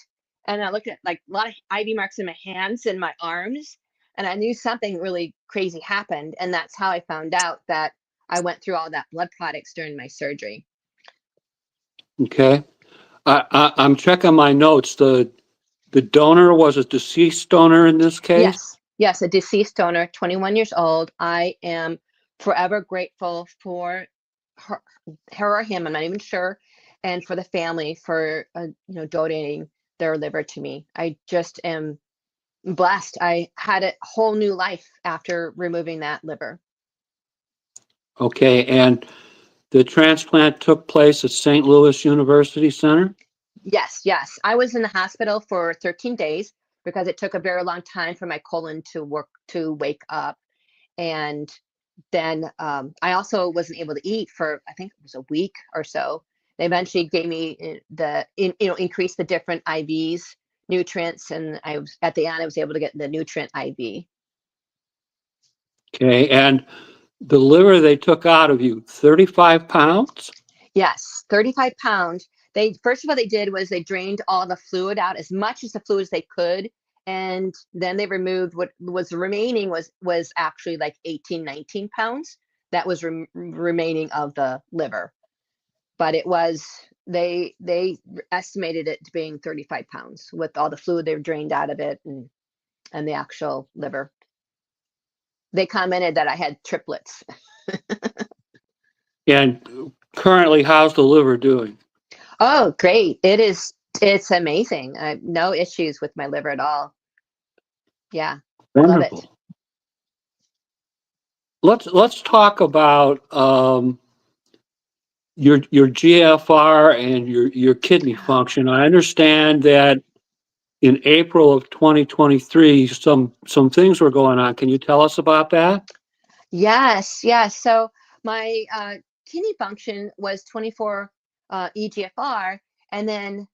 And I looked at a lot of IV marks in my hands and my arms, and I knew something really crazy happened. And that's how I found out that I went through all that blood products during my surgery. Okay. I'm checking my notes. The donor was a deceased donor in this case? Yes, a deceased donor, 21 years old. I am forever grateful for her or him, I'm not even sure, and for the family for donating their liver to me. I just am blessed. I had a whole new life after removing that liver. Okay. And the transplant took place at St. Louis University Center? Yes. I was in the hospital for 13 days because it took a very long time for my colon to wake up. And then I also wasn't able to eat for, I think it was a week or so. They eventually gave me increased the different IVs, nutrients, and at the end I was able to get the nutrient IV. Okay, and the liver they took out of you, 35 pounds? Yes, 35 pounds. They first of all they did was they drained all the fluid out, as much as the fluid as they could, and then they removed what was remaining was actually like 18, 19 pounds that was remaining of the liver. But it was they estimated it to being 35 pounds with all the fluid they drained out of it, and the actual liver. They commented that I had triplets. And currently, how's the liver doing? Oh, great. It's amazing. No issues with my liver at all. Yeah, love it. Wonderful. Let's talk about your GFR and your kidney function. I understand that in April of 2023, some things were going on. Can you tell us about that? Yes, yes. So my kidney function was 24 eGFR, and then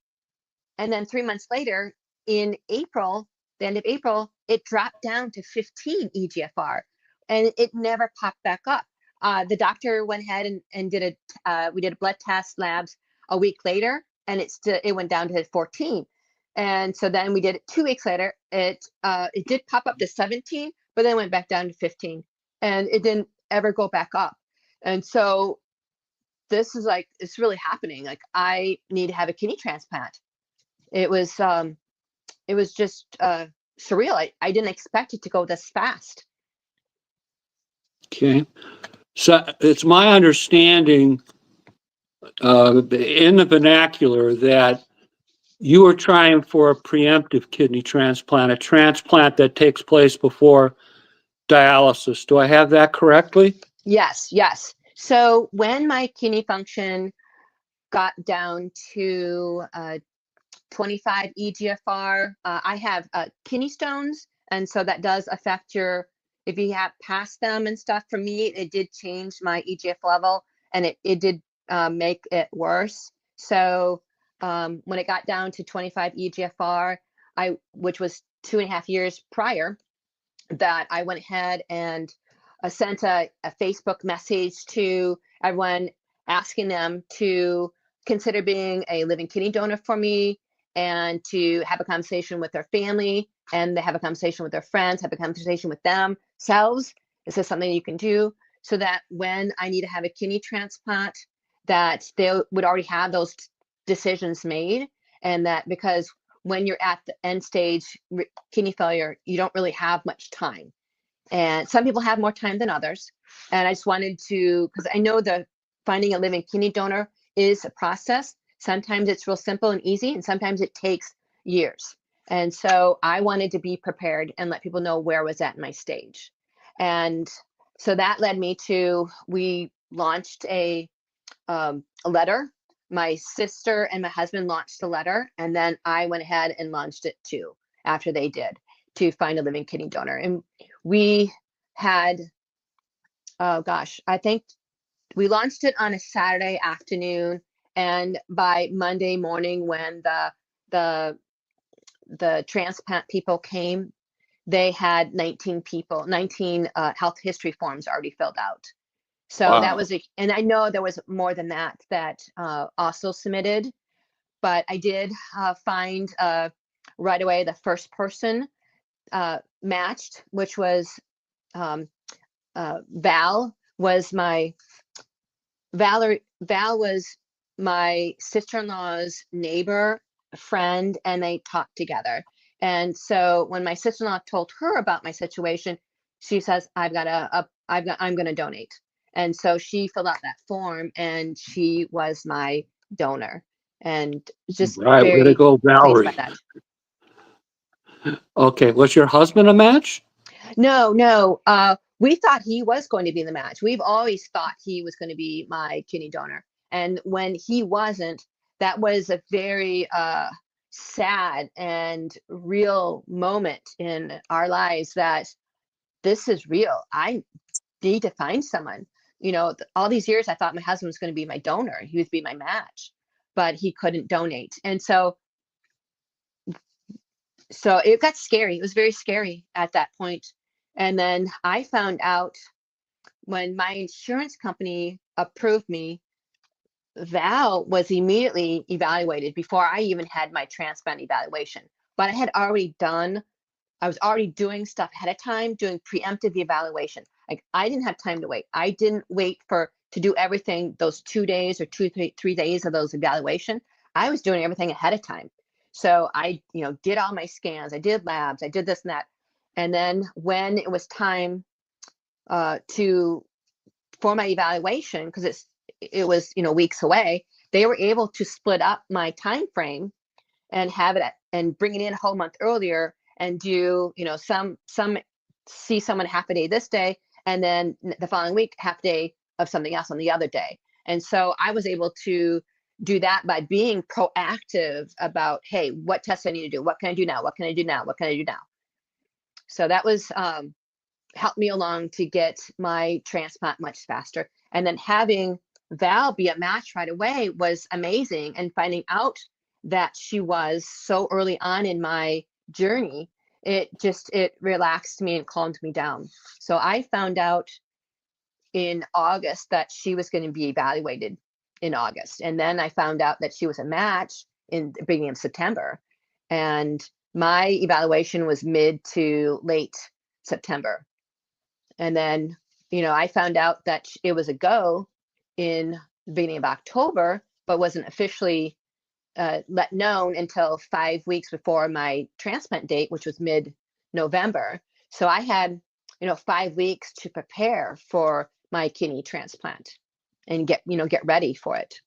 3 months later, in April, the end of April, it dropped down to 15 eGFR, and it never popped back up. The doctor went ahead and did we did a blood test labs a week later, and it went down to 14. And so then we did it 2 weeks later. It did pop up to 17, but then went back down to 15, and it didn't ever go back up. And so this is like, it's really happening. Like, I need to have a kidney transplant. It was just surreal. I didn't expect it to go this fast. Okay. So it's my understanding in the vernacular that you were trying for a preemptive kidney transplant, a transplant that takes place before dialysis. Do I have that correctly? Yes, yes. So when my kidney function got down to 25 eGFR, I have kidney stones, and so that does affect if you have past them and stuff. For me, it did change my EGF level, and it did make it worse. So when it got down to 25 eGFR, which was 2.5 years prior, that I went ahead and sent a Facebook message to everyone asking them to consider being a living kidney donor for me, and to have a conversation with their family, and they have a conversation with their friends, have a conversation with themselves. Is this something you can do? So that when I need to have a kidney transplant, that they would already have those decisions made. And that, because when you're at the end stage kidney failure, you don't really have much time. And some people have more time than others. And I just wanted to, because I know that finding a living kidney donor is a process. Sometimes it's real simple and easy, and sometimes it takes years. And so I wanted to be prepared and let people know where I was at in my stage. And so that led me to, we launched a letter. My sister and my husband launched a letter, and then I went ahead and launched it too after they did, to find a living kidney donor. And we had, oh gosh, I think we launched it on a Saturday afternoon, and by Monday morning, when the transplant people came, they had 19 health history forms already filled out. So that Wow. was and I know there was more than that also submitted, but I did find right away the first person matched, which was Val was my sister-in-law's neighbor, friend, and they talked together. And so when my sister-in-law told her about my situation, she says, I'm going to donate. And so she filled out that form, and she was my donor, and just Right. Way to very go, pleased by Valerie. that. Okay. Was your husband a match? No, no. We thought he was going to be the match. We've always thought he was going to be my kidney donor. And when he wasn't, that was a very sad and real moment in our lives, that this is real. I need to find someone. You know, all these years I thought my husband was going to be my donor. He would be my match, but he couldn't donate. And so it got scary. It was very scary at that point. And then I found out when my insurance company approved me, Val was immediately evaluated before I even had my transplant evaluation. But I was already doing stuff ahead of time, doing preemptive evaluation. Like I didn't have time to wait. I didn't wait to do everything those 2 days or 3 days of those evaluation. I was doing everything ahead of time. So I, did all my scans, I did labs, I did this and that. And then when it was time for my evaluation, because it was weeks away, they were able to split up my time frame and have it and bring it in a whole month earlier and do some see someone half a day this day and then the following week half a day of something else on the other day. And so I was able to do that by being proactive about, hey, what tests I need to do, what can I do now, what can I do now, what can I do now. So that was helped me along to get my transplant much faster. And then having Val be a match right away was amazing. And finding out that she was so early on in my journey, it relaxed me and calmed me down. So I found out in August that she was going to be evaluated in August. And then I found out that she was a match in the beginning of September. And my evaluation was mid to late September. And then, I found out that it was a go in the beginning of October, but wasn't officially let known until 5 weeks before my transplant date, which was mid-November. So I had, 5 weeks to prepare for my kidney transplant and get ready for it.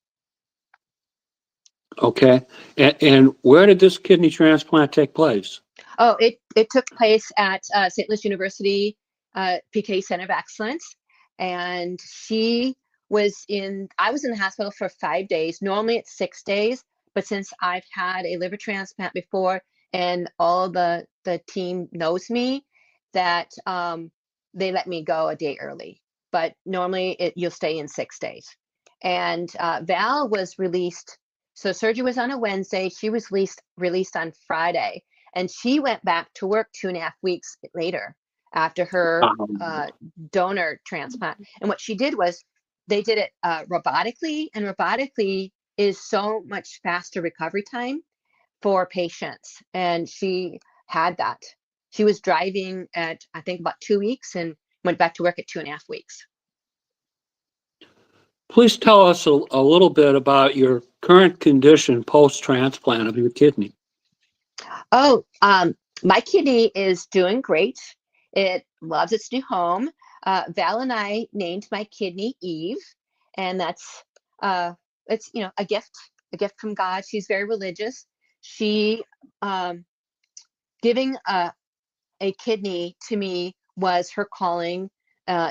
Okay. And where did this kidney transplant take place? Oh, it took place at St. Louis University PK Center of Excellence. And I was in the hospital for 5 days. Normally it's 6 days, but since I've had a liver transplant before and all the team knows me, that they let me go a day early. But normally you'll stay in 6 days. And Val was released. So surgery was on a Wednesday. She was released on Friday. And she went back to work 2.5 weeks later after her donor transplant. And what she did was they did it robotically, and robotically is so much faster recovery time for patients. And she had that. She was driving at, I think, about 2 weeks and went back to work at 2.5 weeks. Please tell us a little bit about your current condition post-transplant of your kidney. Oh, my kidney is doing great. It loves its new home. Val and I named my kidney Eve, and that's it's a gift from God. She's very religious. She giving a kidney to me was her calling,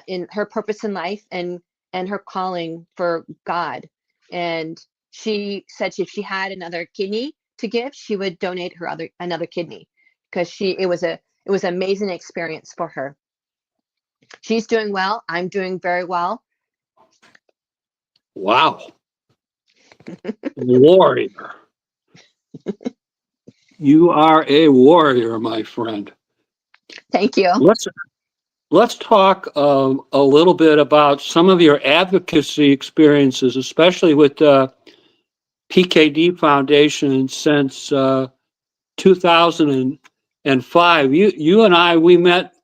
in her purpose in life, and her calling for God. And she said if she had another kidney to give, she would donate another kidney, because it was an amazing experience for her. She's doing well. I'm doing very well. Wow. Warrior. You are a warrior, my friend. Thank you. Let's talk a little bit about some of your advocacy experiences, especially with the PKD Foundation since 2005. You and I, we met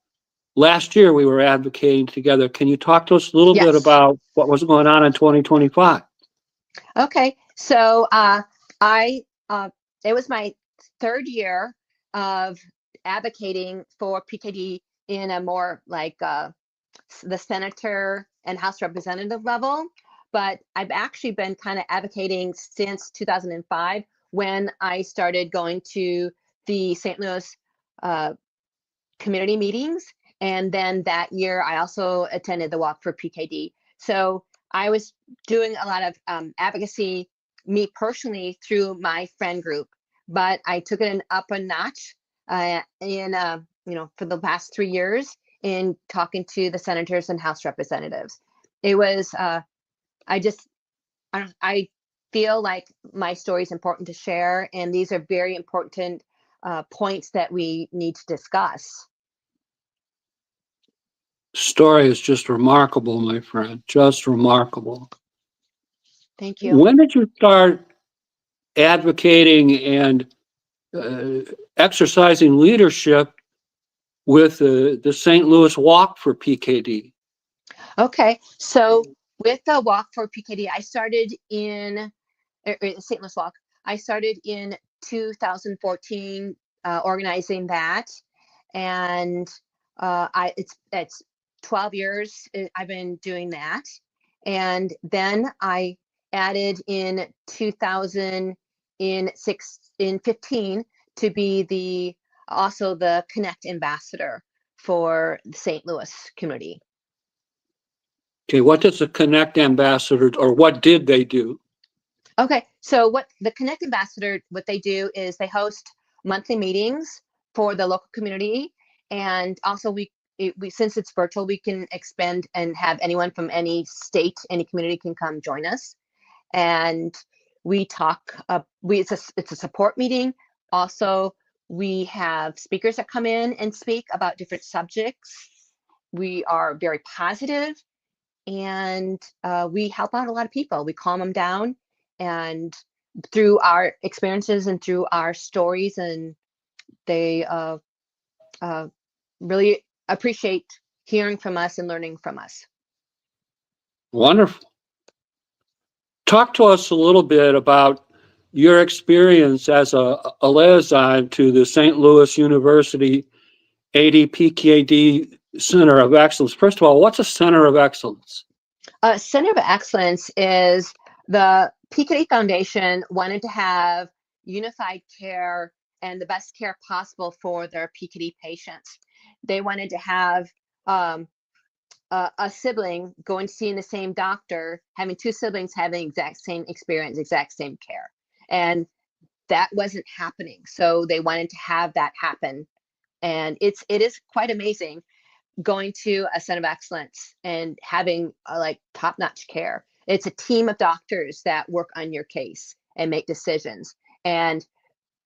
last year. We were advocating together. Can you talk to us a little bit about what was going on in 2025? Okay, so it was my third year of advocating for PKD in a more like the senator and House representative level, but I've actually been kind of advocating since 2005, when I started going to the St. Louis community meetings. And then that year I also attended the Walk for PKD. So I was doing a lot of advocacy, me personally, through my friend group, but I took it up a notch for the past 3 years in talking to the senators and House representatives. It was, I feel like my story is important to share, and these are very important points that we need to discuss. Story is just remarkable, my friend, just remarkable. Thank you. When did you start advocating and exercising leadership with the St. Louis Walk for PKD? Okay, so with the Walk for PKD, I started in St. Louis Walk. I started in 2014 organizing that, and it's 12 years I've been doing that, and then I added in 2015 to be also the Connect ambassador for the St. Louis community. Okay, what does the Connect ambassador, or what did they do? Okay, so what the Connect ambassador, what they do is they host monthly meetings for the local community, and also we since it's virtual, we can expand and have anyone from any state, any community can come join us, and we talk. It's a support meeting. Also, we have speakers that come in and speak about different subjects. We are very positive, and we help out a lot of people. We calm them down, and through our experiences and through our stories, and they really appreciate hearing from us and learning from us. Wonderful. Talk to us a little bit about your experience as a liaison to the St. Louis University AD-PKD Center of Excellence. First of all, what's a Center of Excellence? Center of Excellence is the PKD Foundation wanted to have unified care and the best care possible for their PKD patients. They wanted to have a sibling going to see the same doctor, having two siblings having the exact same experience, exact same care. And that wasn't happening. So they wanted to have that happen. And it is quite amazing going to a Center of Excellence and having like top-notch care. It's a team of doctors that work on your case and make decisions. And,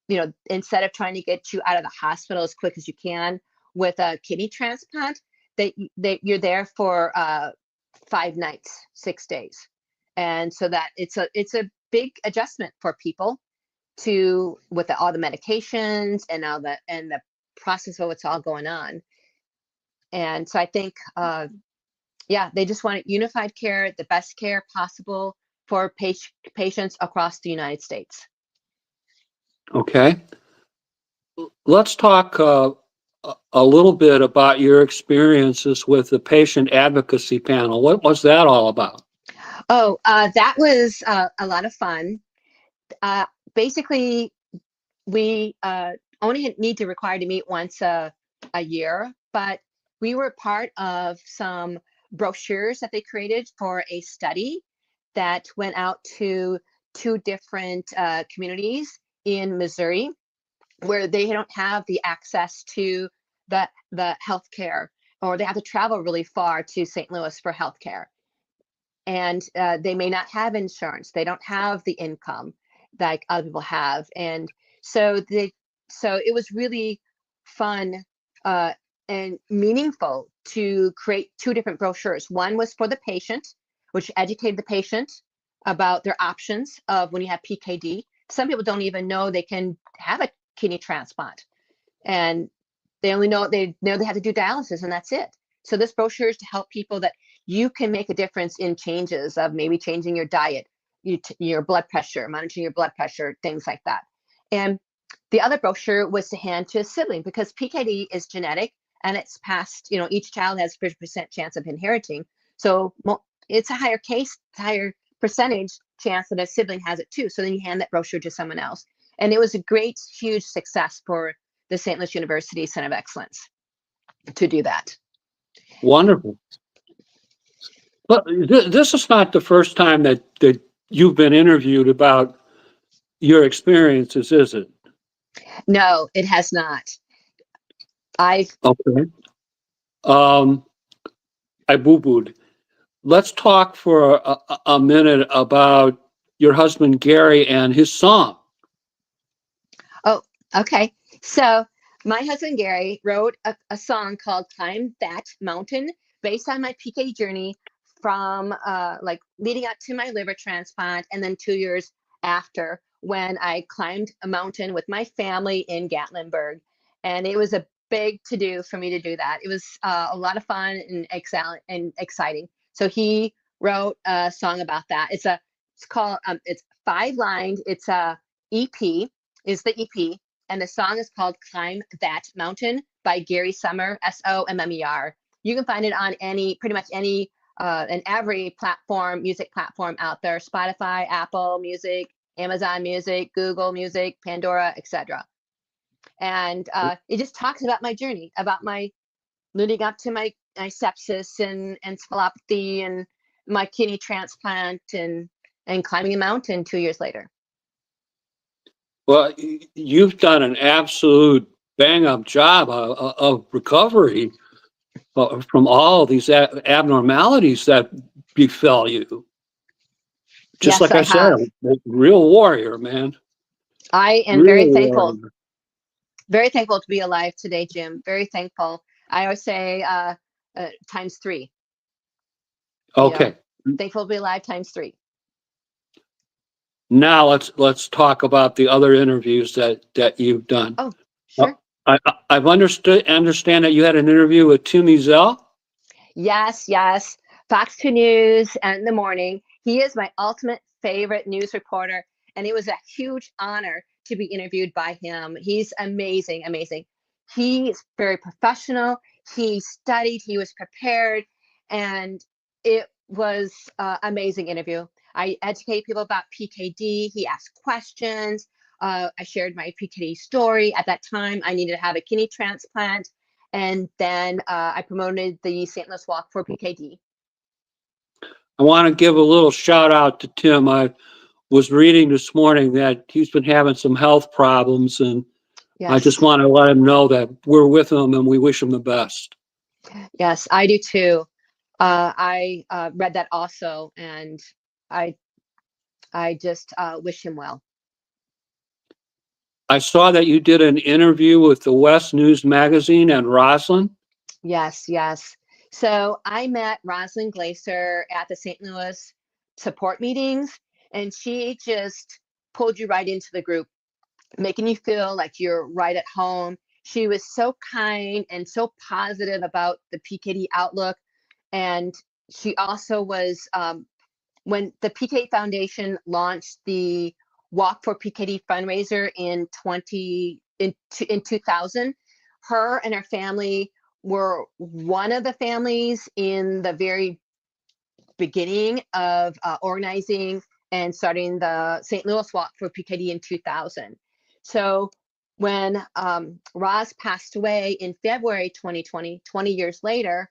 you know, instead of trying to get you out of the hospital as quick as you can with a kidney transplant, that you're there for 5 nights, 6 days. And so that it's a big adjustment for people to with all the medications and all the process of what's all going on. And so I think, yeah, they just want unified care, the best care possible for patients across the United States. Okay. Let's talk a little bit about your experiences with the patient advocacy panel. What was that all about? Oh, that was a lot of fun. Basically, we only need to require to meet once a year, but we were part of some brochures that they created for a study that went out to 2 different communities in Missouri where they don't have the access to the healthcare, or they have to travel really far to St. Louis for healthcare. And they may not have insurance. They don't have the income like other people have. And so it was really fun and meaningful to create 2 different brochures. One was for the patient, which educated the patient about their options of when you have PKD. Some people don't even know they can have a kidney transplant, and they only know they have to do dialysis, and that's it. So this brochure is to help people that you can make a difference in changes of maybe changing your diet, your blood pressure, monitoring your blood pressure, things like that. And the other brochure was to hand to a sibling, because PKD is genetic and it's passed, you know, each child has a 50% chance of inheriting. So it's a higher percentage chance that a sibling has it too. So then you hand that brochure to someone else. And it was a great, huge success for the St. Louis University Center of Excellence to do that. Wonderful. But this is not the first time that you've been interviewed about your experiences, is it? No, it has not. Okay. I boo-booed. Let's talk for a minute about your husband, Gary, and his song. Oh, okay. So my husband Gary wrote a song called "Climb That Mountain" based on my PK journey from like leading up to my liver transplant, and then 2 years after when I climbed a mountain with my family in Gatlinburg, and it was a big to do for me to do that. It was a lot of fun and excellent and exciting. So he wrote a song about that. It's called it's 5 lined. It's a EP is the EP, and the song is called "Climb That Mountain" by Gary Sommer, Sommer. You can find it on pretty much any, and every music platform out there: Spotify, Apple Music, Amazon Music, Google Music, Pandora, etc. And it just talks about my journey, about my leading up to my sepsis and encephalopathy and my kidney transplant and climbing a mountain 2 years later. Well, you've done an absolute bang-up job of recovery from all these abnormalities that befell you. Just Yes, like I I said, have. a real warrior, man. I am Real warrior. very thankful to be alive today, Jim. Very thankful. I always say times 3. Okay. Thankful to be alive times 3. Now let's talk about the other interviews that you've done. Oh, sure. I've understand that you had an interview with Tim Zell. Yes, yes. Fox 2 News and in the morning. He is my ultimate favorite news reporter, and it was a huge honor to be interviewed by him. He's amazing, amazing. He's very professional. He studied, he was prepared, and it was amazing interview. I educate people about PKD. He asked questions. I shared my PKD story. At that time, I needed to have a kidney transplant. And then I promoted the St. Louis Walk for PKD. I want to give a little shout out to Tim. I was reading this morning that he's been having some health problems, and I Yes. just want to let him know that we're with him and we wish him the best. Yes, I do too. I read that also, and I just wish him well. I saw that you did an interview with the West News Magazine and Roslyn. Yes, yes. So I met Rosalind Glaser at the St. Louis support meetings, and she just pulled you right into the group, making you feel like you're right at home. She was so kind and so positive about the PKD outlook. And she also was, when the PK Foundation launched the Walk for PKD fundraiser in 2000, her and her family were one of the families in the very beginning of organizing and starting the St. Louis Walk for PKD in 2000. So when Roz passed away in February 2020, 20 years later,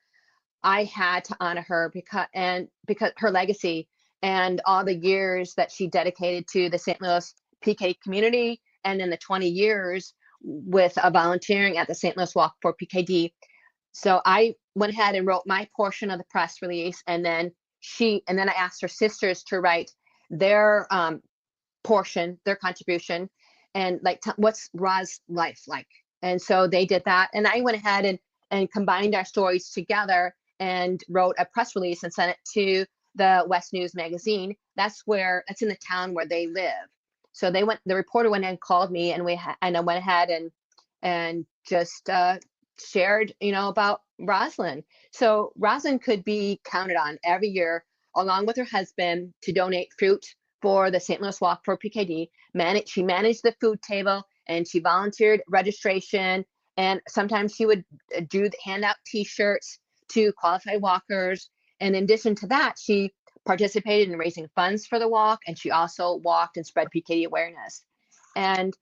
I had to honor her because her legacy and all the years that she dedicated to the St. Louis PK community, and in the 20 years with volunteering at the St. Louis Walk for PKD. So I went ahead and wrote my portion of the press release, and then I asked her sisters to write their portion, their contribution, and like what's Roz's life like. And so they did that, and I went ahead and combined our stories together and wrote a press release and sent it to the West News Magazine. That's in the town where they live. So the reporter went and called me, and I went ahead and just shared, about Rosalind. So Rosalind could be counted on every year, along with her husband, to donate fruit for the St. Louis Walk for PKD. She managed the food table, and she volunteered registration. And sometimes she would hand out T-shirts to qualified walkers. And in addition to that, she participated in raising funds for the walk, and she also walked and spread PKD awareness. And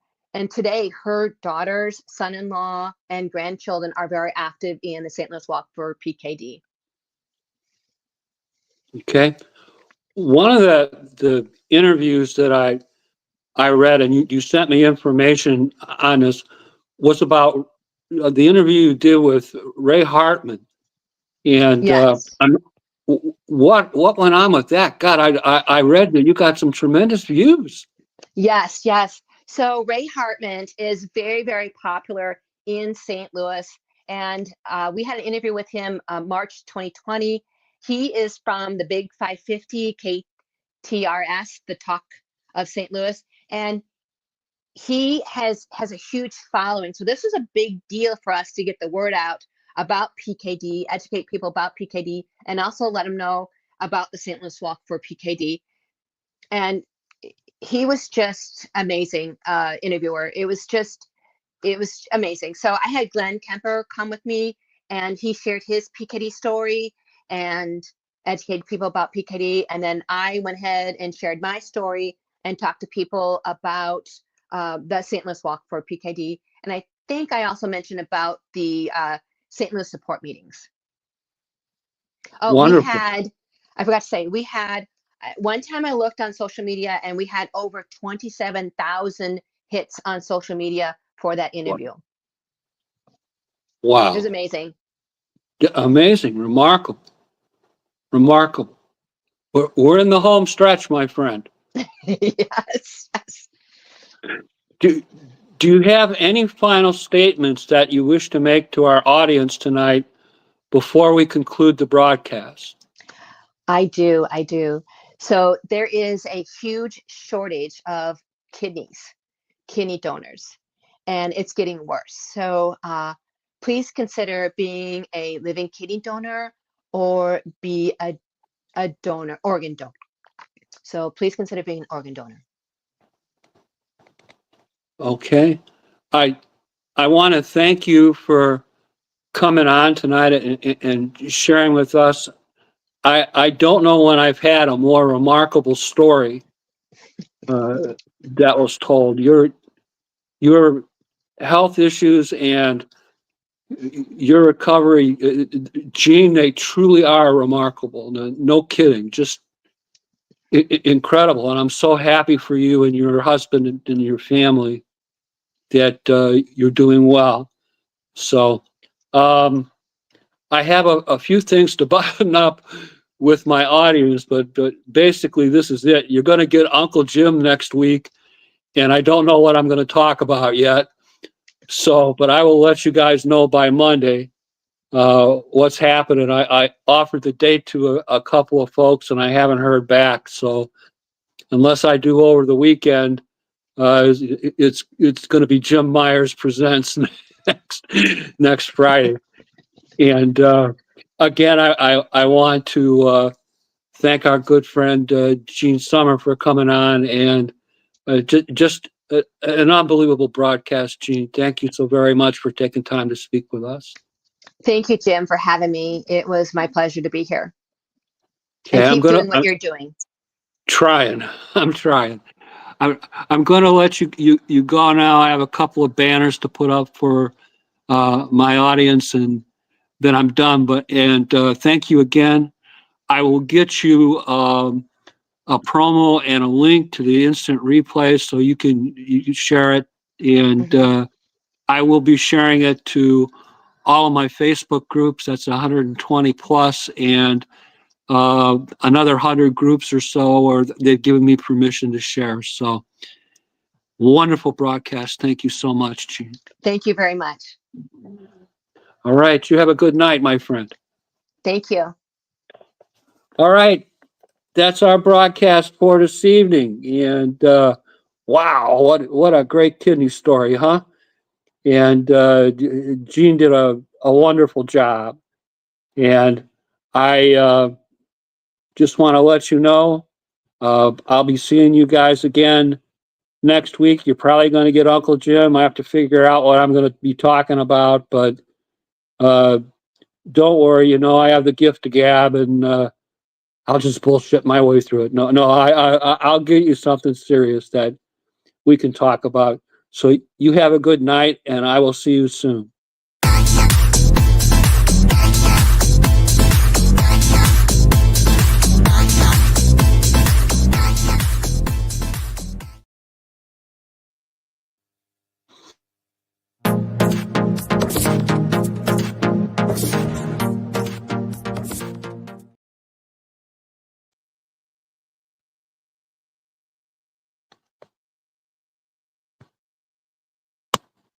today, her daughters, son-in-law, and grandchildren are very active in the St. Louis Walk for PKD. Okay. One of the interviews that I read, and you sent me information on this, was about the interview you did with Ray Hartman. And Yes. what went on with that? God, I read that you got some tremendous views. Yes, yes. So Ray Hartman is very, very popular in St. Louis, and we had an interview with him March 2020. He is from the Big 550 KTRS, the Talk of St. Louis, and he has a huge following. So this is a big deal for us to get the word out about PKD, educate people about PKD, and also let them know about the St. Louis Walk for PKD. And he was just amazing interviewer. It was amazing. So I had Glenn Kemper come with me, and he shared his PKD story and educated people about PKD. And then I went ahead and shared my story and talked to people about the St. Louis Walk for PKD. And I think I also mentioned about the St. Louis support meetings. Oh, Wonderful. I forgot to say, we had, one time I looked on social media and we had over 27,000 hits on social media for that interview. Wow. It was amazing. Amazing. Remarkable. Remarkable. We're in the home stretch, my friend. Yes. Do you have any final statements that you wish to make to our audience tonight before we conclude the broadcast? I do. So there is a huge shortage of kidney donors, and it's getting worse. So please consider being a living kidney donor or be a organ donor. So please consider being an organ donor. Okay. I want to thank you for coming on tonight and sharing with us. I don't know when I've had a more remarkable story that was told. Your health issues and your recovery, Gene, they truly are remarkable. No kidding, just incredible. And I'm so happy for you and your husband and your family that you're doing well. So I have a few things to button up with my audience, but basically this is it. You're going to get Uncle Jim next week, and I don't know what I'm going to talk about yet. So, but I will let you guys know by Monday what's happening. I offered the date to a couple of folks, and I haven't heard back. So unless I do over the weekend, it's going to be Jim Myers Presents next Friday. And again, I want to thank our good friend Gene Sommer for coming on, and just an unbelievable broadcast, Gene. Thank you so very much for taking time to speak with us. Thank you, Jim, for having me. It was my pleasure to be here. Okay, and keep doing what you're doing. I'm trying. I'm going to let you go now. I have a couple of banners to put up for my audience, and then I'm done. And thank you again. I will get you a promo and a link to the instant replay so you can share it. And I will be sharing it to all of my Facebook groups. That's 120 plus, and another 100 groups or so, or they've given me permission to share. So wonderful broadcast. Thank you so much, Gene. Thank you very much. All right. You have a good night, my friend. Thank you. All right. That's our broadcast for this evening. And wow, what a great kidney story, huh? And Gene did a wonderful job. And I just want to let you know, I'll be seeing you guys again next week. You're probably going to get Uncle Jim. I have to figure out what I'm going to be talking about, but don't worry. I have the gift of gab, and I'll just bullshit my way through it. No, I'll get you something serious that we can talk about. So you have a good night, and I will see you soon.